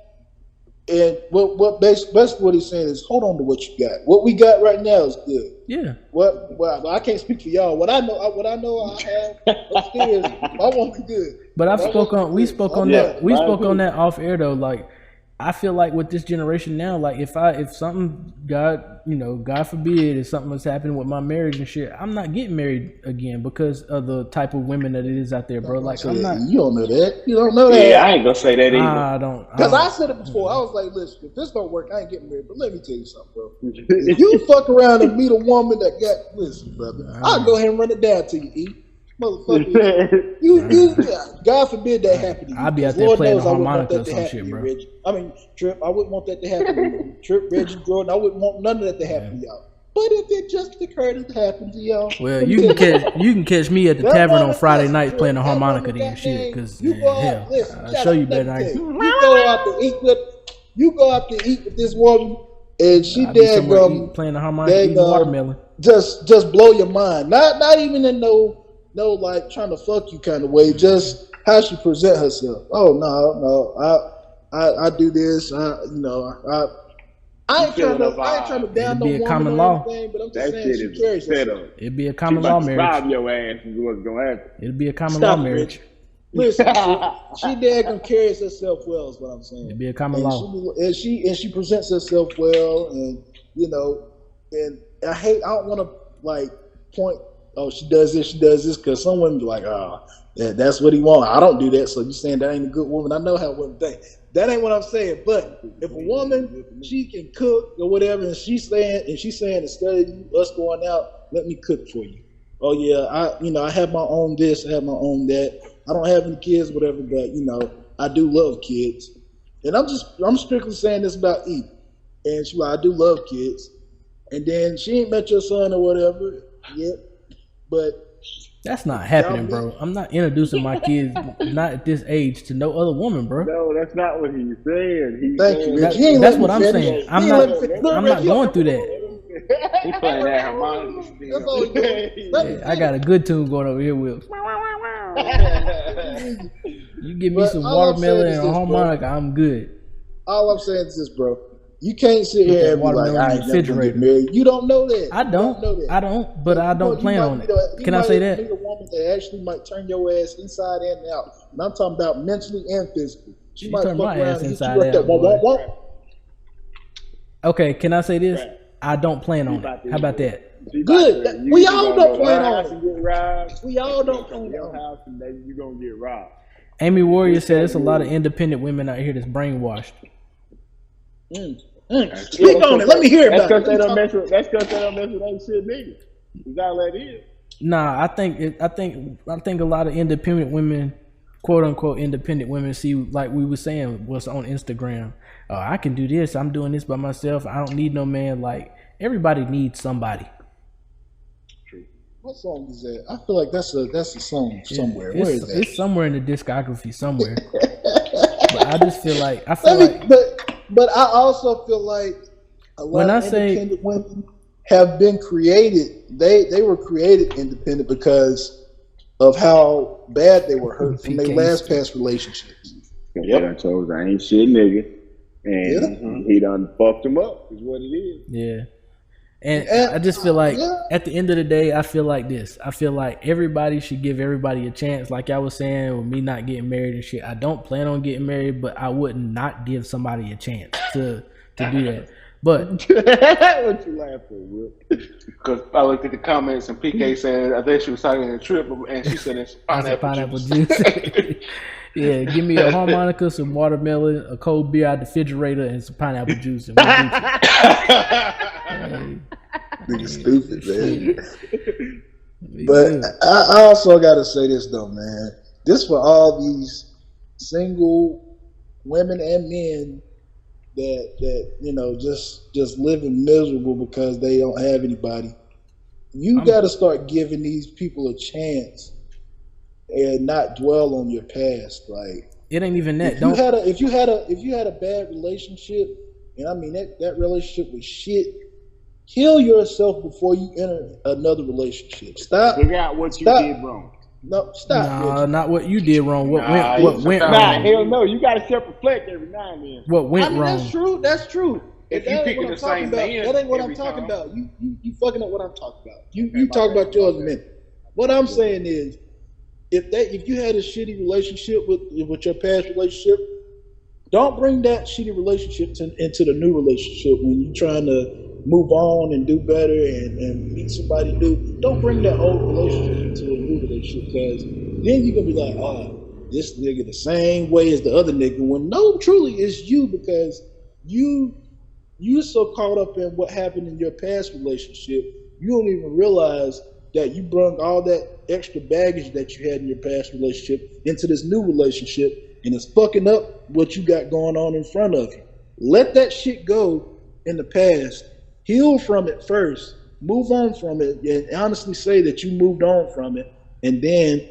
and what basically what he's saying is hold on to what you got. What we got right now is good. Yeah. Well, I can't speak for y'all. What I know I have upstairs, I want to good. But we spoke on that off air though. Like, I feel like with this generation now, like if something, God forbid, if something was happening with my marriage and shit, I'm not getting married again because of the type of women that it is out there, bro. Like, I'm not. You don't know that. You don't know that. Yeah, I ain't gonna say that either. I don't. Because I said it before. I was like, listen, if this don't work, I ain't getting married. But let me tell you something, bro. If you fuck around and meet a woman that listen, brother, I'll go ahead and run it down to you, E. Motherfucker. God forbid that happen to you. I'll be out there Lord playing knows the I wouldn't want harmonica that or to some happen shit, to you, bro. Reggie. I mean, Trip, I wouldn't want that to happen to you. Trip, Reggie, Jordan, I wouldn't want none of that to happen to y'all. But if it just occurred to happen to y'all, Well, you can catch me at the tavern on Friday nights playing the harmonica then, shit. Because hell, I'll show you better. You go out to eat with this woman, and she I'll be somewhere daggum playing the harmonica, eating watermelon. just blow your mind. Not even in no like trying to fuck you kind of way. Just how she present herself. Oh no, I do this. I I ain't trying to down no It'd be a woman common or law. anything, but I'm just That saying shit she is carries set herself. up. It'd be a She common about law to marriage. rob your ass is what's gonna happen. It'd be a common Stop law it, marriage. Listen, she daggone carries herself well is what I'm saying. It'd be a common and law. She presents herself well, and you know, and I don't want to like point. Oh, she does this, because some women be like, that's what he want. I don't do that, so you saying that ain't a good woman? I know how women think. That ain't what I'm saying. But if a woman, she can cook or whatever, and she's saying instead of us going out, let me cook for you. Oh yeah, I have my own this, I have my own that. I don't have any kids, whatever, but I do love kids. And I'm strictly saying this about E. And she's like, I do love kids. And then she ain't met your son or whatever yet, but that's not happening, bro. I'm not introducing my kids, not at this age, to no other woman, bro. No, that's not what he's saying. Thank you. That's what I'm saying. I'm not going through that. He playing that harmonica still. I got a good tune going over here, Will. You give me some watermelon and a harmonica, I'm good. All I'm saying is this, bro. You can't sit here and be like, I ain't never gonna get married. You don't know that. I don't. But I don't plan on it. Can I say that? You might meet a woman that actually might turn your ass inside and out. And I'm talking about mentally and physically. She might turn my ass and inside out. Okay, can I say this? I don't plan on it. How about that? Good. We all don't plan on it. We all don't plan on your house and then you gonna get robbed. Amy Warrior said there's a lot of independent women out here that's brainwashed. Speak on it. Let me hear about it. That's because they don't mess with ain't shit niggas. You gotta let in. Nah, I think a lot of independent women, quote unquote independent women, see, like we were saying, what's on Instagram. I can do this. I'm doing this by myself. I don't need no man. Like, everybody needs somebody. What song is that? I feel like that's a song somewhere. Where is that? It's somewhere in the discography somewhere. But I just feel like But I also feel like a lot of independent women have been created. They were created independent because of how bad they were hurt from their past relationships. Yep. I chose I ain't shit nigga. And he done fucked him up is what it is. Yeah. And I just feel like at the end of the day, I feel like this. I feel like everybody should give everybody a chance. Like I was saying, with me not getting married and shit, I don't plan on getting married, but I would not give somebody a chance to do that. But what you laugh for, Will? Because I looked at the comments and PK said I think she was talking a trip, and she said it's pineapple juice. Yeah, give me a harmonica, some watermelon, a cold beer out the refrigerator, and some pineapple juice. And Nigga stupid, man. But I also got to say this though, man. This for all these single women and men that just living miserable because they don't have anybody. You got to start giving these people a chance and not dwell on your past. Like, it ain't even that. If you had a bad relationship, and I mean that relationship was shit, heal yourself before you enter another relationship. Stop. Figure out what you did wrong. No, stop. Nah, not what you did wrong. What went wrong? Nah, hell no. You got to self-reflect every now and then. What went wrong? That's true. If you picking the same man, that ain't what I'm talking about. You fucking up what I'm talking about. You talk about yours in a minute. What I'm saying is, if you had a shitty relationship with your past relationship, don't bring that shitty relationship into the new relationship when you're trying to move on and do better and meet somebody new. Don't bring that old relationship into a new relationship, because then you're gonna be like, this nigga the same way as the other nigga. When no, truly it's you, because you're so caught up in what happened in your past relationship, you don't even realize that you brought all that extra baggage that you had in your past relationship into this new relationship, and it's fucking up what you got going on in front of you. Let that shit go in the past. Heal from it first. Move on from it, and honestly say that you moved on from it, and then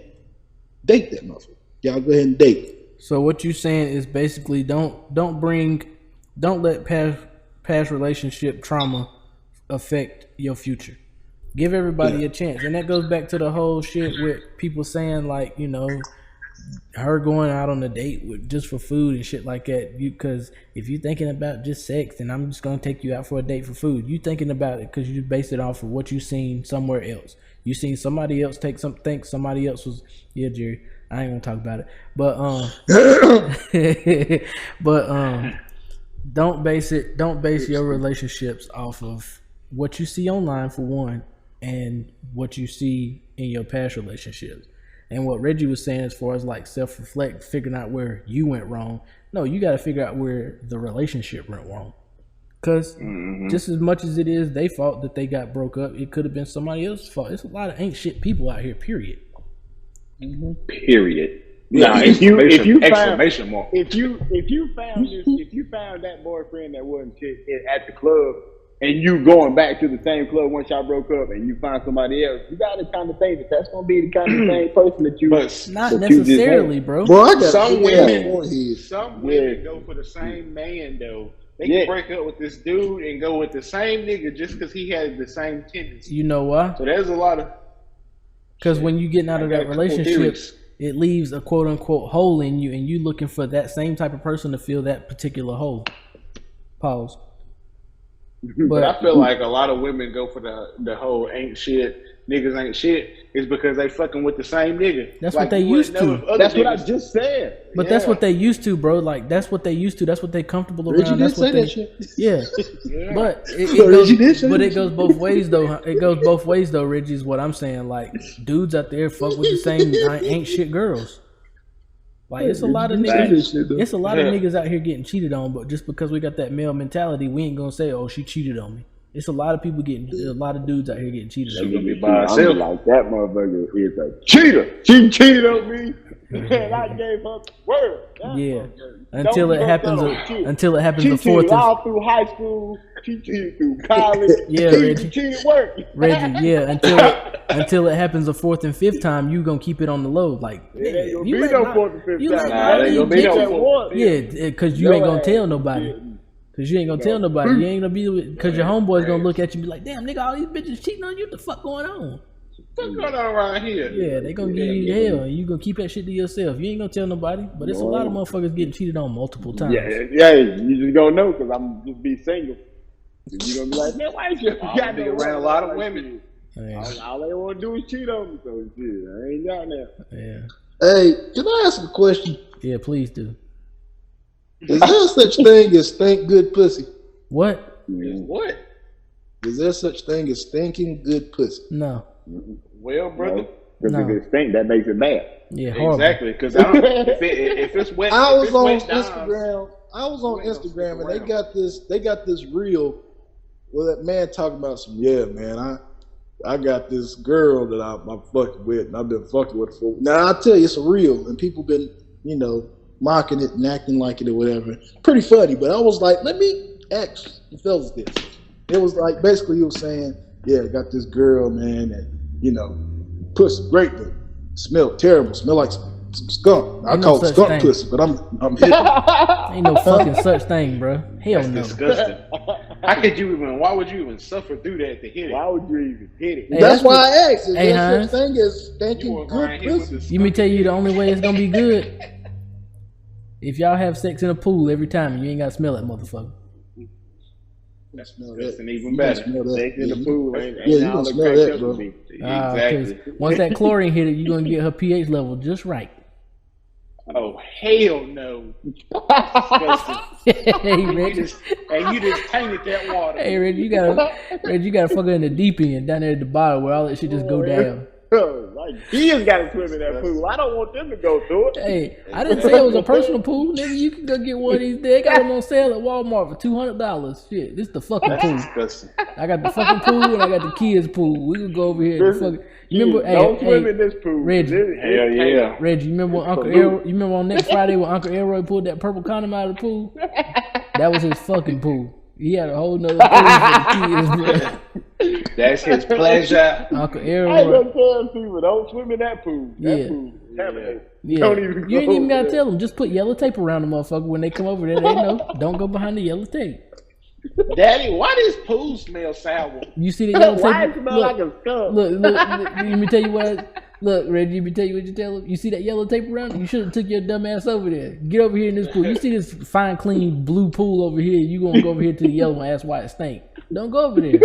date that motherfucker. Y'all go ahead and date. So what you saying is basically don't let past relationship trauma affect your future. Give everybody a chance. And that goes back to the whole shit with people saying, like, her going out on a date with just for food and shit like that. Because if you're thinking about just sex, then I'm just gonna take you out for a date for food. You thinking about it because you base it off of what you seen somewhere else. You seen somebody else think somebody else was Jerry. I ain't gonna talk about it, but don't base your relationships off of what you see online for one, and what you see in your past relationships. And what Reggie was saying as far as like self-reflect, figuring out where you went wrong. No, you got to figure out where the relationship went wrong. Because just as much as it is their fault that they got broke up, it could have been somebody else's fault. There's a lot of ain't shit people out here, period. Period. Nah, if you found that boyfriend that wasn't shit at the club, and you going back to the same club once y'all broke up, and you find somebody else, you got to kind of think that that's gonna be the kind of same person that you. But not necessarily, bro. Well, some women go for the same man though. They can break up with this dude and go with the same nigga just because he has the same tendencies. You know why? So there's a lot of. Because when you getting out of that relationship, it leaves a quote unquote hole in you, and you looking for that same type of person to fill that particular hole. Pause. But I feel like a lot of women go for the whole ain't shit, niggas ain't shit, is because they fucking with the same nigga. That's like, what they used to. That's what I just said. But that's what they used to, bro. Like that's what they used to. That's what they comfortable around. That's what they. Yeah. But it goes both ways though. It goes both ways though. Reggie, is what I'm saying. Like dudes out there fuck with the same ain't shit girls. Like it's a lot of niggas. It's a lot of niggas out here getting cheated on, but just because we got that male mentality, we ain't gonna say, "Oh, she cheated on me." It's a lot of people a lot of dudes out here getting cheated on. I'm like that motherfucker is a cheater. She cheated on me, and I gave her the word. Yeah, until it happens the fourth. She cheated all through high school. She cheated through college. Yeah, Reggie. She cheated work. Yeah, until it happens the fourth and fifth time, you gonna keep it on the low. Like, you be no fourth and fifth time. Yeah, because you ain't gonna tell nobody. Cause you ain't gonna tell nobody. You ain't gonna be because your homeboy's gonna look at you and be like, "Damn, nigga, all these bitches cheating on you. What the fuck going on? What's going on around here?" Yeah, they gonna give you hell, and you gonna keep that shit to yourself. You ain't gonna tell nobody. But it's a lot of motherfuckers getting cheated on multiple times. Yeah, you just gonna know because I'm just be single. You gonna be like, "Man, why you got me around a lot of women? All they want to do is cheat on me." So shit, I ain't down there. Yeah. Hey, can I ask a question? Yeah, please do. Is there such thing as stink good pussy? What? What? Is there such thing as stinking good pussy? No. Well, brother, No. if it stink, that makes it bad. Yeah, horrible. Exactly. Because if it's wet, I was on Instagram, and they got this reel where that man talking about some. Yeah, man, I got this girl that I'm fucking with, and I've been fucking with her for. Now I tell you, it's a reel, and people been mocking it and acting like it or whatever. Pretty funny, but I was like, let me ask the fellas this. It was like basically he was saying, yeah, I got this girl, man, and pussy great, but smell terrible, smell like some skunk. I call it skunk pussy, but I'm hitting. Ain't no fucking such thing, bro. Hell no. Disgusting. Why would you even suffer through that to hit it? Why would you even hit it? Hey, that's why I asked. Is there Hines, such thing as stinking good pussy? You me tell you the only way it's gonna be good. If y'all have sex in a pool every time, you ain't gotta smell that motherfucker. That's even better. Sex in the pool ain't you gonna smell that, bro. Exactly. Once that chlorine hit it, you're gonna get her pH level just right. Oh hell no! Hey, Reggie. You just tainted that water. Hey, Reggie, you gotta fuck her in the deep end down there at the bottom where all that shit just go down. Like kids gotta swim in that pool. I don't want them to go through it. Hey, I didn't say it was a personal pool, nigga. You can go get one of these. They got them on sale at Walmart for $200. Shit, this is the fucking pool. Disgusting. I got the fucking pool and I got the kids' pool. We can go over here and fucking. Don't swim in this pool, Reggie. Hell yeah, Reggie. You remember when Uncle Elroy? You remember on next Friday when Uncle Elroy pulled that purple condom out of the pool? That was his fucking pool. He had a whole nother pool for the kids, bro. That's his pleasure. Uncle Elroy. I don't tell people don't swim in that pool. That pool. Yeah. Don't even you ain't even gotta tell them. Just put yellow tape around the motherfucker when they come over there. They know. Don't go behind the yellow tape. Daddy, why does pool smell sour? You see the yellow tape? Why it smell like a skunk? Look, let me tell you what. Look, Reggie, you tell you what you tell him. You see that yellow tape around? You should have took your dumb ass over there. Get over here in this pool. You see this fine, clean blue pool over here? You gonna go over here to the yellow and ask why it stink? Don't go over there.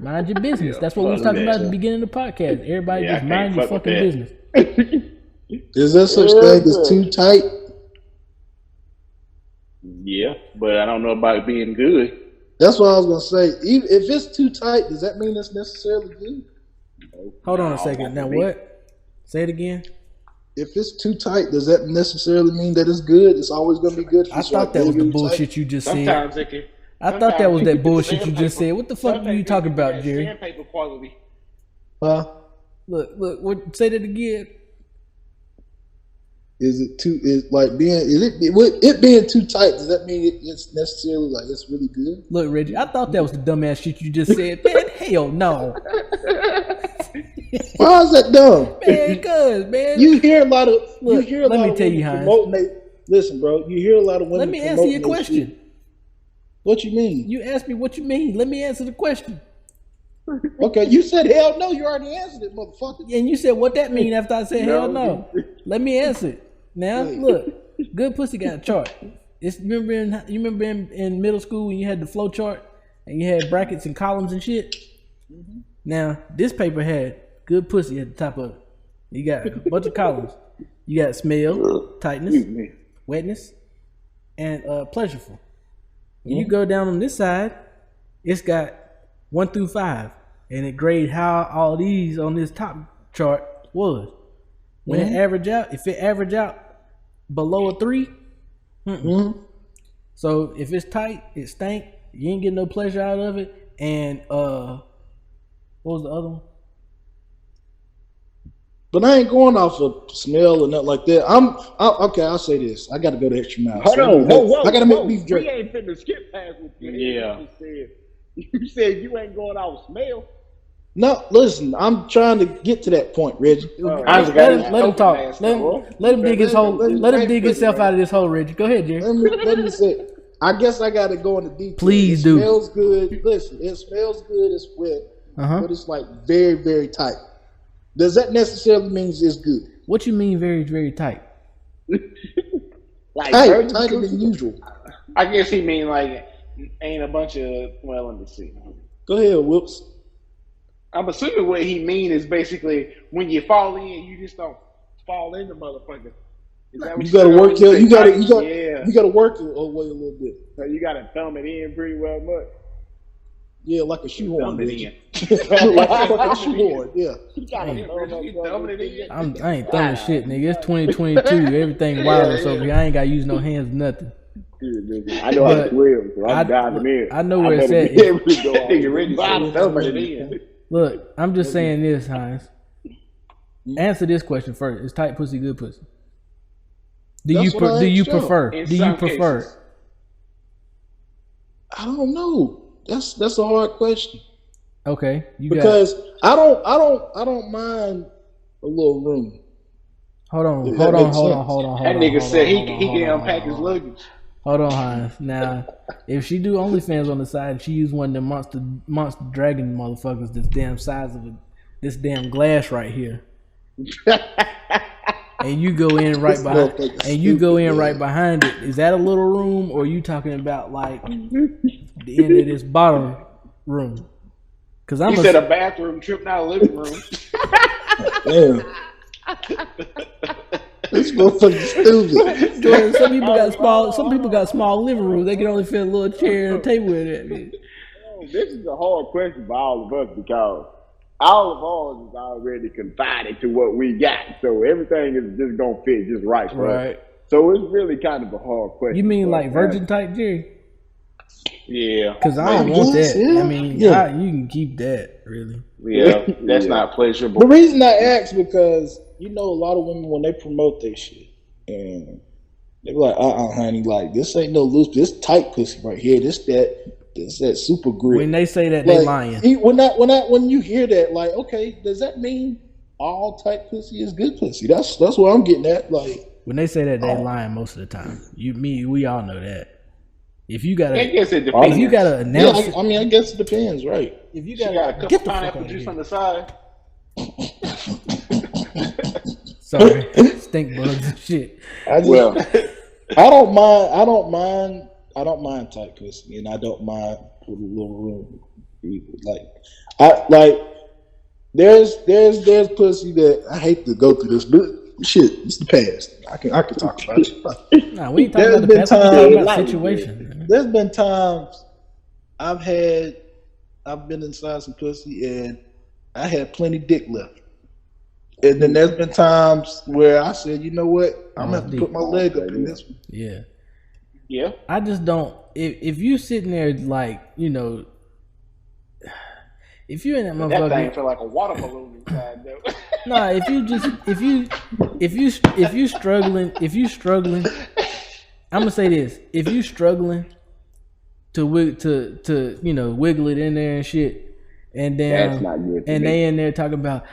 Mind your business. That's what we was talking about at the beginning of the podcast. Everybody just mind your fucking business. Is there such thing as too tight? Yeah, but I don't know about it being good. That's what I was gonna say. Even if it's too tight, does that mean it's necessarily good? Hold on a second. Now what? Say it again. If it's too tight, does that necessarily mean that it's good? It's always gonna be good. I thought that was the bullshit you just said. Sometimes it can. I thought that was that bullshit you just said. What the fuck are you talking about, Jerry? Sandpaper quality. Huh? Look. What? Say that again. Is it too? Is like being? Is it being too tight? Does that mean it's necessarily like it's really good? Look, Reggie. I thought that was the dumbass shit you just said. Man, hell no. Why is that dumb? Man, cuz, man. You hear a lot of. Look, you hear a let lot me of tell women you, Hines. promoting. Listen, bro. You hear a lot of women. Let me answer your question. Shit. What you mean? You asked me what you mean. Let me answer the question. Okay, you said hell no. You already answered it, motherfucker. And you said what that mean after I said hell no. Let me answer it. Now, look, good pussy got a chart. You remember in middle school when you had the flow chart and you had brackets and columns and shit? Mm-hmm. Now, this paper had good pussy at the top of it. You got a bunch of columns. You got smell, tightness, wetness, and pleasureful. When you go down on this side, it's got 1 through 5, and it grades how all these on this top chart was. When it average out, if it average out below a 3, so if it's tight, it stank. You ain't getting no pleasure out of it. And what was the other one? But I ain't going off of smell or nothing like that. Okay. I'll say this. I got to go the extra mile. Hold on, whoa! I got to make beef jerky. We ain't finna skip past what you Yeah. You said you ain't going off smell. No, listen. I'm trying to get to that point, Reggie. Let him talk. Let him dig his hole. Let him dig himself out of this hole, Reggie. Go ahead, Jerry. Let me say. I guess I got to go into detail. Please do. It smells good. Listen, it smells good. It's wet, but it's like very, very tight. Does that necessarily mean it's good? What you mean very, very tight? Like tighter than usual. I guess he mean like ain't a bunch of, well, let me see. Go ahead, Whoops. I'm assuming what he mean is basically when you fall in, you just don't fall in the motherfucker. Is that what you gotta work your, you gotta work your way a little bit. So you gotta thumb it in pretty well much. Yeah, like a shoehorn. Thumb it in. Like a fucking shoehorn. Yeah. I ain't thumbing shit, nigga. It's 2022. Everything wireless over here. I ain't gotta use no hands, nothing. I know how to swim, so I'm diving in. I know where it's at. Look, I'm just saying this, Hines. Answer this question first. Is tight pussy good pussy? Do you prefer? Do you prefer? I don't know. That's a hard question. Okay, because I don't mind a little room. Hold on. That nigga said he can unpack his luggage. Hold on, Hines. Now, if she do OnlyFans on the side, she use one of them monster dragon motherfuckers that's damn size of this damn glass right here. And you go in right behind it. Is that a little room, or are you talking about like the end of this bottom room? Because you said a bathroom trip, not a living room. Damn. This motherfucker's stupid. Jordan, some people got small living rooms. They can only fit a little chair and a table in it. This is a hard question for all of us because all of ours is already confined to what we got. So everything is just gonna fit just right for us. So it's really kind of a hard question. You mean like virgin type, Jerry? Yeah. Because I don't want that. Yeah. I mean, you can keep that, really. Yeah, that's not pleasurable. The reason I ask because a lot of women when they promote their shit and they be like, honey, like this ain't no loose, this tight pussy right here, this that super grip. When they say that, they lying. When you hear that, like, okay, does that mean all tight pussy is good pussy? That's what I'm getting at. Like when they say that, they lying most of the time. We all know that. If you gotta, I guess it depends. If you gotta announce, I guess it depends, right? If you got a couple pineapple juice on the side. Sorry, stink bugs and shit. I don't mind tight pussy, and I don't mind with a little room either. There's pussy that I hate to go through this, but shit, it's the past. I can talk about it. Nah, we ain't talking about the past. We're talking about situation. There's been times I've been inside some pussy and I had plenty dick left. And then there's been times where I said, you know what, I'm gonna have to put my leg up in this one. Yeah. Yeah. I just don't. If you sitting there like, you know, if you in that motherfucker, that thing feel like a water balloon inside though. Nah, if you struggling, I'm gonna say this: if you struggling to you know wiggle it in there and shit, and then That's not good for and me. they in there talking about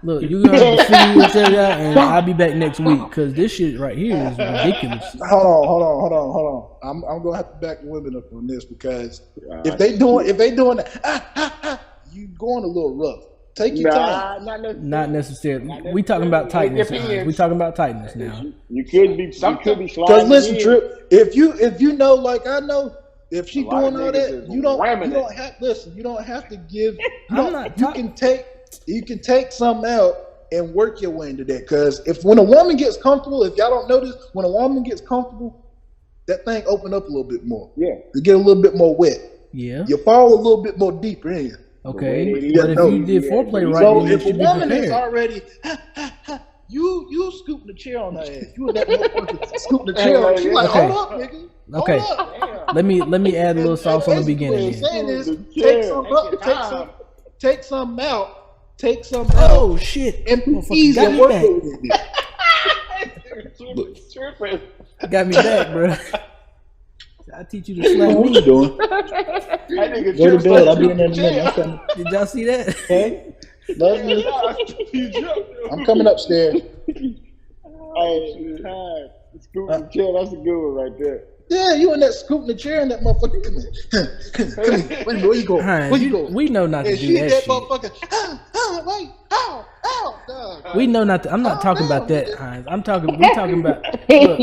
look, you gonna have to figure yourself out, and I'll be back next week because this shit right here is ridiculous. Hold on. I'm gonna have to back the women up on this because if they doing that, you going a little rough. Take your time. Not necessarily. We talking about tightness. We talking about tightness now. You could be sliding. Because listen, Trip, if you know, like I know, if she doing all that, you don't have listen. You don't have to give. You can take something out and work your way into that. Because when a woman gets comfortable, if y'all don't notice, when a woman gets comfortable, that thing open up a little bit more. Yeah, you get a little bit more wet. Yeah, you fall a little bit more deeper in. Okay, but if you did foreplay right, so then you if a should be woman prepared. is already, you scooping the chair on her ass. You and that motherfucker scooping the chair on her. She's like, hold up, nigga. Okay, let me add a little sauce on the beginning. Saying is, take some out. Take some out. Oh shit! And ease and work back. Got me back, bro. I teach you to slap me. What you doing? Go to bed. I'll be in there in a minute. Did y'all see that? Okay. Love you. I'm coming upstairs. Hey, scoop the chair. That's a good one right there. Yeah, you in that scooping the chair and that motherfucker. Come here. Wait, where you going? Where you going? We know not to do that shit. Motherfucker. Wait. We know not to. I'm not talking about that, Hines. We talking about. Look,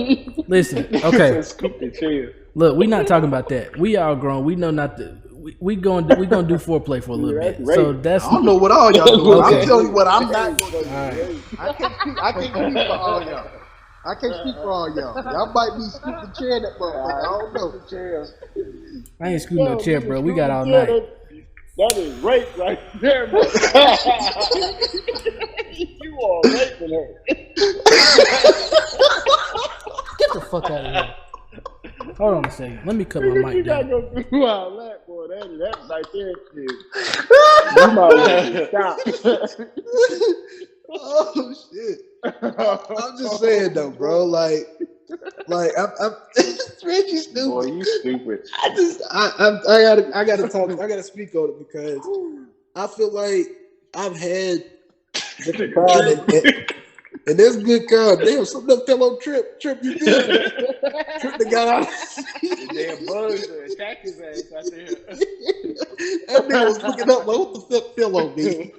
listen, okay. Scoop the chair. Look, we not talking about that. We all grown. We know not to. We gonna do foreplay for a little bit. So that's. I don't know what all y'all doing. Okay. I'm telling you what I'm not going to do. Right. I can't speak for all y'all. I can't speak for all y'all. Y'all might be scooping the chair in that motherfucker. I don't know. I ain't scooting no chair, bro. We got all night. That is rape right there, bro. You are raping her. Get the fuck out of here. Hold on a second. Let me cut my mic You down. gotta go through all that, boy. That right there is. You might want to stop. Oh shit! I'm just saying though, bro. Like I'm Reggie stupid. Boy, you stupid. I gotta talk. I gotta speak on it because I feel like I've had different kind and there's good kind. Damn, something that fell on Trip. Trip, you good? Trip the guy out. Damn bugs to attack his ass out there. That man was looking up like, what the fuck fell on me?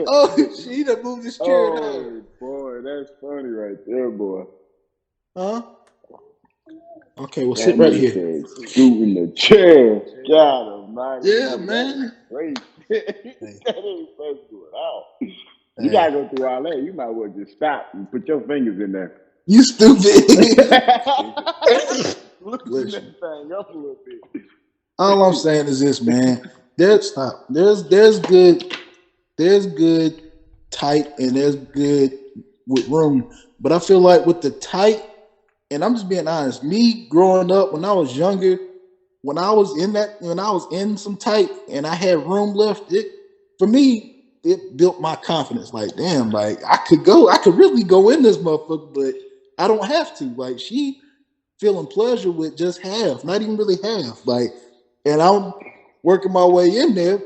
Oh, she done moved his chair down. Oh, boy, that's funny right there, boy. Huh? Okay, well, sit right here. Scooting the chair. God almighty. Yeah, man. Great. That ain't supposed to go out. You gotta go through all that. You might as well just stop and put your fingers in there. You stupid. Loosen that thing up a little bit. All I'm saying is this, man. There's good tight and there's good with room. But I feel like with the tight, and I'm just being honest, me growing up when I was younger, when I was in some tight and I had room left, for me, it built my confidence. Like, damn, like I could really go in this motherfucker, but I don't have to. Like, she feeling pleasure with just half, not even really half. Like, and I'm working my way in there.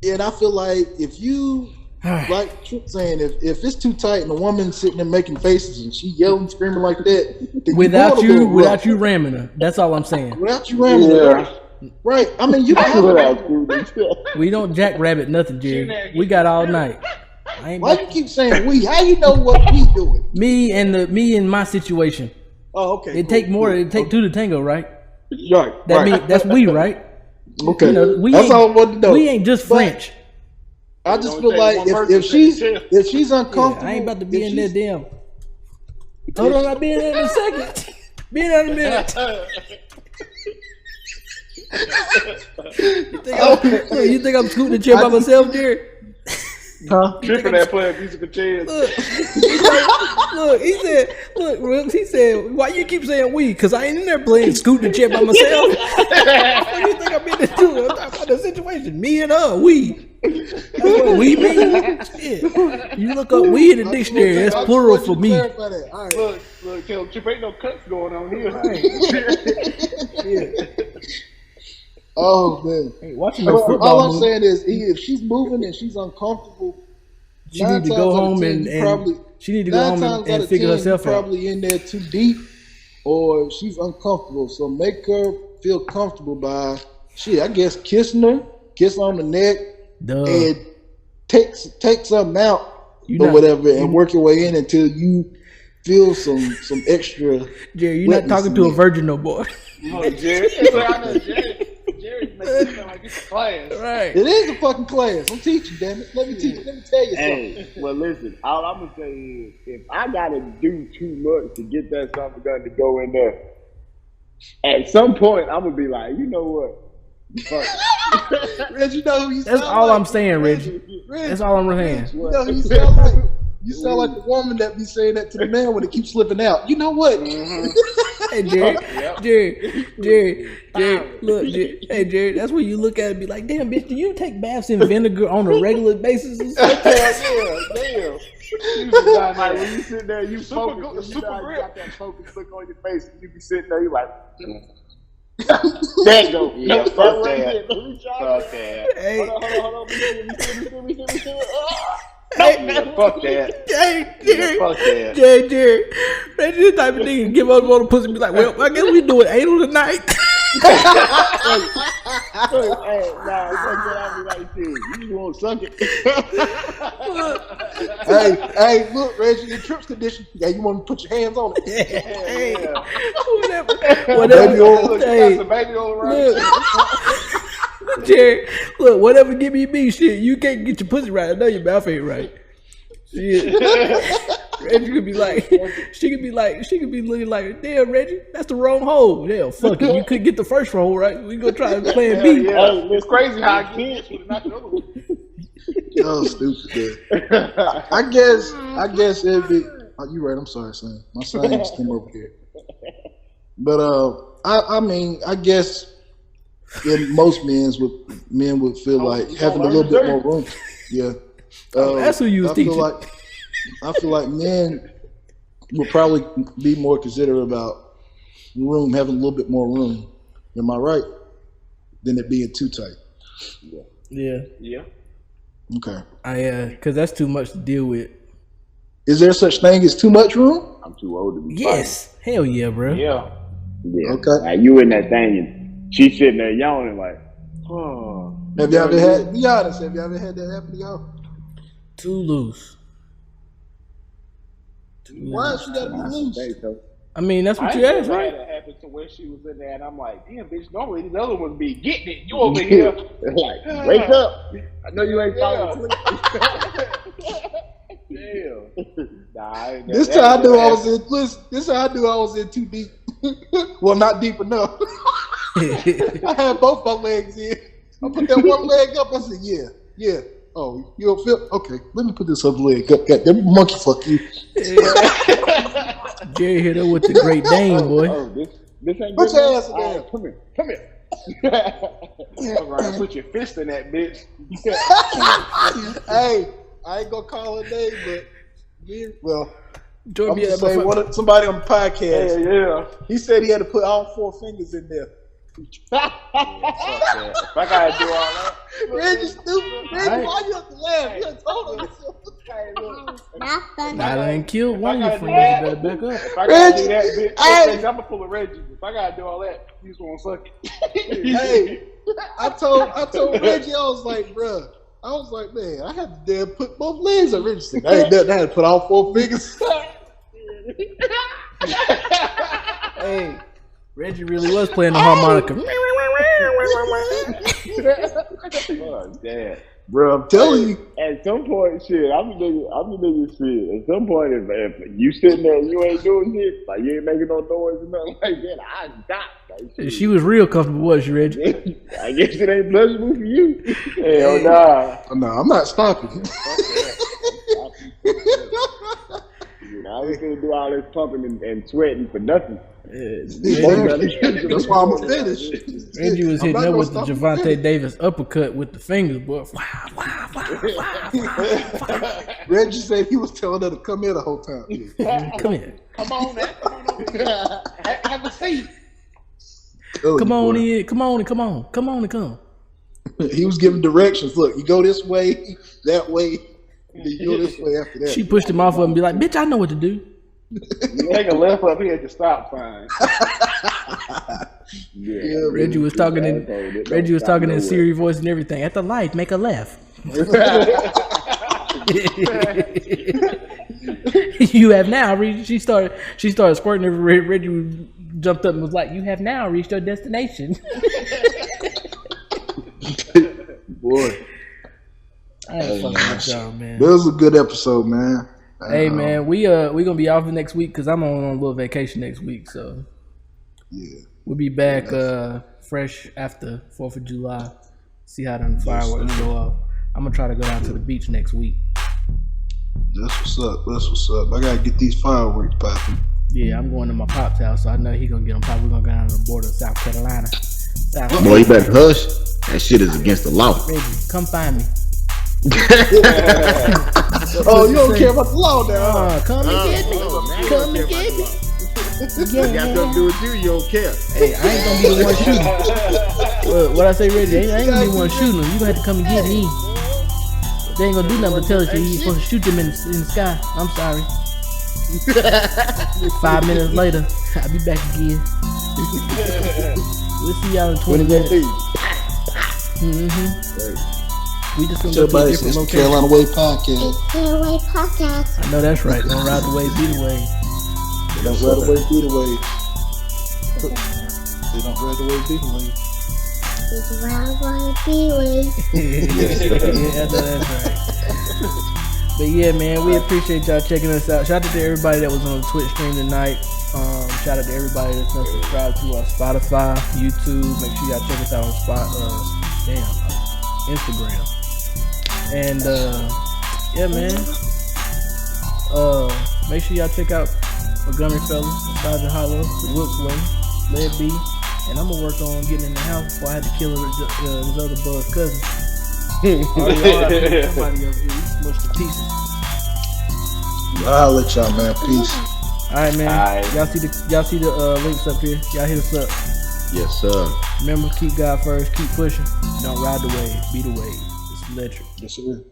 And I feel like if you, like Trip saying, if it's too tight and the woman's sitting there making faces and she yelling, screaming like that, without you ramming her, that's all I'm saying. Without you ramming her. Right. I mean, you don't have We don't jackrabbit nothing, Jerry. We got all night. Why you keep saying we? How you know what we doing? Me and my situation. Oh, okay. It take more. It take two to tango, right? Right. That mean that's we, right? Okay. You know, that's all I want to know. We ain't just French. I just feel like if she's uncomfortable, I ain't about to be in there. Damn. Hold on, I'll be in there in a second. Be in there in a minute. You think I'm scooting the chair by myself, Jared? Huh? Tripping that playing musical chairs. Look, he said, Rooks, he said, why you keep saying we? Because I ain't in there playing scooting the chair by myself. What do you think I'm in there doing? I'm talking about the situation. Me and her, we. That's what we mean. Shit. You look up we in the dictionary, that's plural for me. Right. Look, Caleb, Chip, ain't no cuts going on here. Right. Yeah. Oh man! Hey, watching all I'm saying is, if she's moving and she's uncomfortable, she need to go home and she need to go home and figure herself out. Probably in there too deep, or she's uncomfortable. So make her feel comfortable by I guess kiss on the neck, and take something out or whatever, and work your way in until you feel some extra. Jerry, you're not talking to a virgin no more. No, Jerry. Jerry's making it sound like it's a class. Right. It is a fucking class. I'm teaching, damn it. Let me tell you something. Well, listen, all I'm going to say is, if I got to do too much to get that something gun to go in there, at some point, I'm going to be like, you know what? Fuck. Reg, you know who you That's all I'm saying, Reg. That's all I'm saying. You know who you sound like? You sound like the woman that be saying that to the man when it keeps slipping out. You know what? Hey, Jerry, look, hey, Jerry, that's when you look at it and be like, damn, bitch, do you take baths in vinegar on a regular basis? Damn. Like when you sit there, you focus, you got that focus look on your face, and you be sitting there, you like, there you go. Yeah, fuck that. Hey. Hold on. Let me see. Fuck that. Jerry. That's the type of thing you give up on the pussy and be like, well, I guess we doing anal tonight. I'll be like, dude, you won't suck it. Hey, look, Reggie, your trip's condition. Yeah, you want to put your hands on it. Hey, Whatever. Hey, look, Jerry, look, whatever give me shit, you can't get your pussy right. I know your mouth ain't right. Shit. Reggie could be like, she could be looking like, damn, Reggie, that's the wrong hole. Hell, fuck it. You couldn't get the first hole, right? We gonna try plan B. Yeah. It's crazy how I can't not the other one. Oh, stupid. I guess it'd be. Oh, you right. I'm sorry, son. My son just came over here. But I mean, I guess in most men would feel like having a little bit more room. Yeah. That's who you was teaching. I feel like men would probably be more considerate about having a little bit more room. Am I right? Than it being too tight. Yeah. Okay. Because that's too much to deal with. Is there such thing as too much room? I'm too old to be Yes. fighting. Hell yeah, bro. Yeah. Okay. Like you in that thing and she's sitting there yawning like, oh. Have y'all ever had? Be honest. Have y'all ever had that happen to y'all? Too loose. Why she gotta be loose? I mean, that's what you asked, right? That happened to when she was in there, and I'm like, damn, bitch, normally these other ones be getting it. You over here. Like, wake up. I know you ain't falling asleep. Damn. Nah, This how I knew I was in. Listen, this how I knew I was in too deep. Well, not deep enough. I had both my legs in. I put that one leg up. I said, yeah. Oh, you don't feel okay? Let me put this other leg up. God, that monkey fuck you. Jerry hit her with the Great Dane, boy. This ain't Put good. your ass down. Come here. All right, put your fist in that bitch. Hey, I ain't gonna call her name, but well, Join I'm me just at saying, somebody on the podcast. Yeah. He said he had to put all 4 fingers in there. If I gotta do all that. Reggie, stupid. Reggie, why you have to laugh? You done told him. Hey, look. Now I ain't killed one of your friends. You better back up. If I gotta do that, bitch, I'm gonna pull a Reggie. If I gotta do all that, you just wanna suck it. Hey, I told Reggie, I was like, bruh, I was like, man, I had to damn put both legs on Reggie. Said, I ain't nothing. I had to put all 4 fingers. Hey, Reggie really was playing the harmonica. Oh, damn. Bro, I'm telling you. At some point, shit, I'm a nigga shit. At some point, if you sitting there and you ain't doing shit, like you ain't making no noise and nothing like that, I stop. Like, shit. She was real comfortable, wasn't she, Reggie? I guess it ain't pleasurable for you. Hell nah. No, I'm not stopping. I was gonna do all this pumping and sweating for nothing. That's why I'm gonna finish. Reggie was hitting up with the Javante Davis uppercut with the fingers, boy. Reggie said he was telling her to come here the whole time. Come here. Come on, man. Come on over here. Have a seat. Come on in. Come on and come on. Come on and come. He was giving directions. Look, you go this way, that way. Then you go this way after that. She pushed him off of him and be like, bitch, I know what to do. You take a left up here at the stop sign. Reggie was talking in Siri voice and everything. At the light, make a left. You have now reached. She started squirting everywhere. Reggie jumped up and was like, "You have now reached your destination." Boy, I ain't fucking with y'all, man. That was a good episode, man. Hey, man, we gonna be off next week because I'm on a little vacation next week, so yeah, we'll be back fresh after 4th of July. See how them fireworks go off. I'm gonna try to go down to the beach next week. That's what's up. That's what's up. I gotta get these fireworks popping. Yeah, I'm going to my pop's house, so I know he gonna get them popping. We're gonna go down to the border of South Carolina. Boy, you better hush. That shit is against the law. Reggie, come find me. Oh, you don't care about the law now? Come and get me. Come and get me. Yeah. Got nothing to do with you. You don't care. Hey, I ain't gonna be the one shooting. What I say, Reggie? I ain't gonna be the one shooting them. You gonna have to come and get me. They ain't gonna do nothing but tell us that you supposed to shoot them in the sky. I'm sorry. 5 minutes later, I'll be back again. We'll see y'all in 20 minutes. We just gonna go to a different location. Carolina Way Podcast. Carolina Way Podcast. I know that's right. Don't ride the way, be the way. They don't ride the way, be the way. They don't ride the way, be the way. It's around one B-way. Yeah, I know that's right. But yeah, man, we appreciate y'all checking us out. Shout out to everybody that was on the Twitch stream tonight. Shout out to everybody that's not subscribed to our Spotify, YouTube. Make sure y'all check us out on Instagram. And yeah, man. Make sure y'all check out Montgomery Fellas, Sergeant Hollow, The Wilkes Way, Led B. And I'm gonna work on getting in the house before I had to kill his other bug cousin. Somebody over here, smushed to pieces. I'll let y'all, man. Peace. All right, man. Y'all see the links up here. Y'all hit us up. Yes, sir. Remember, keep God first. Keep pushing. Don't ride the wave. Be the wave. It's electric. Yes, sir.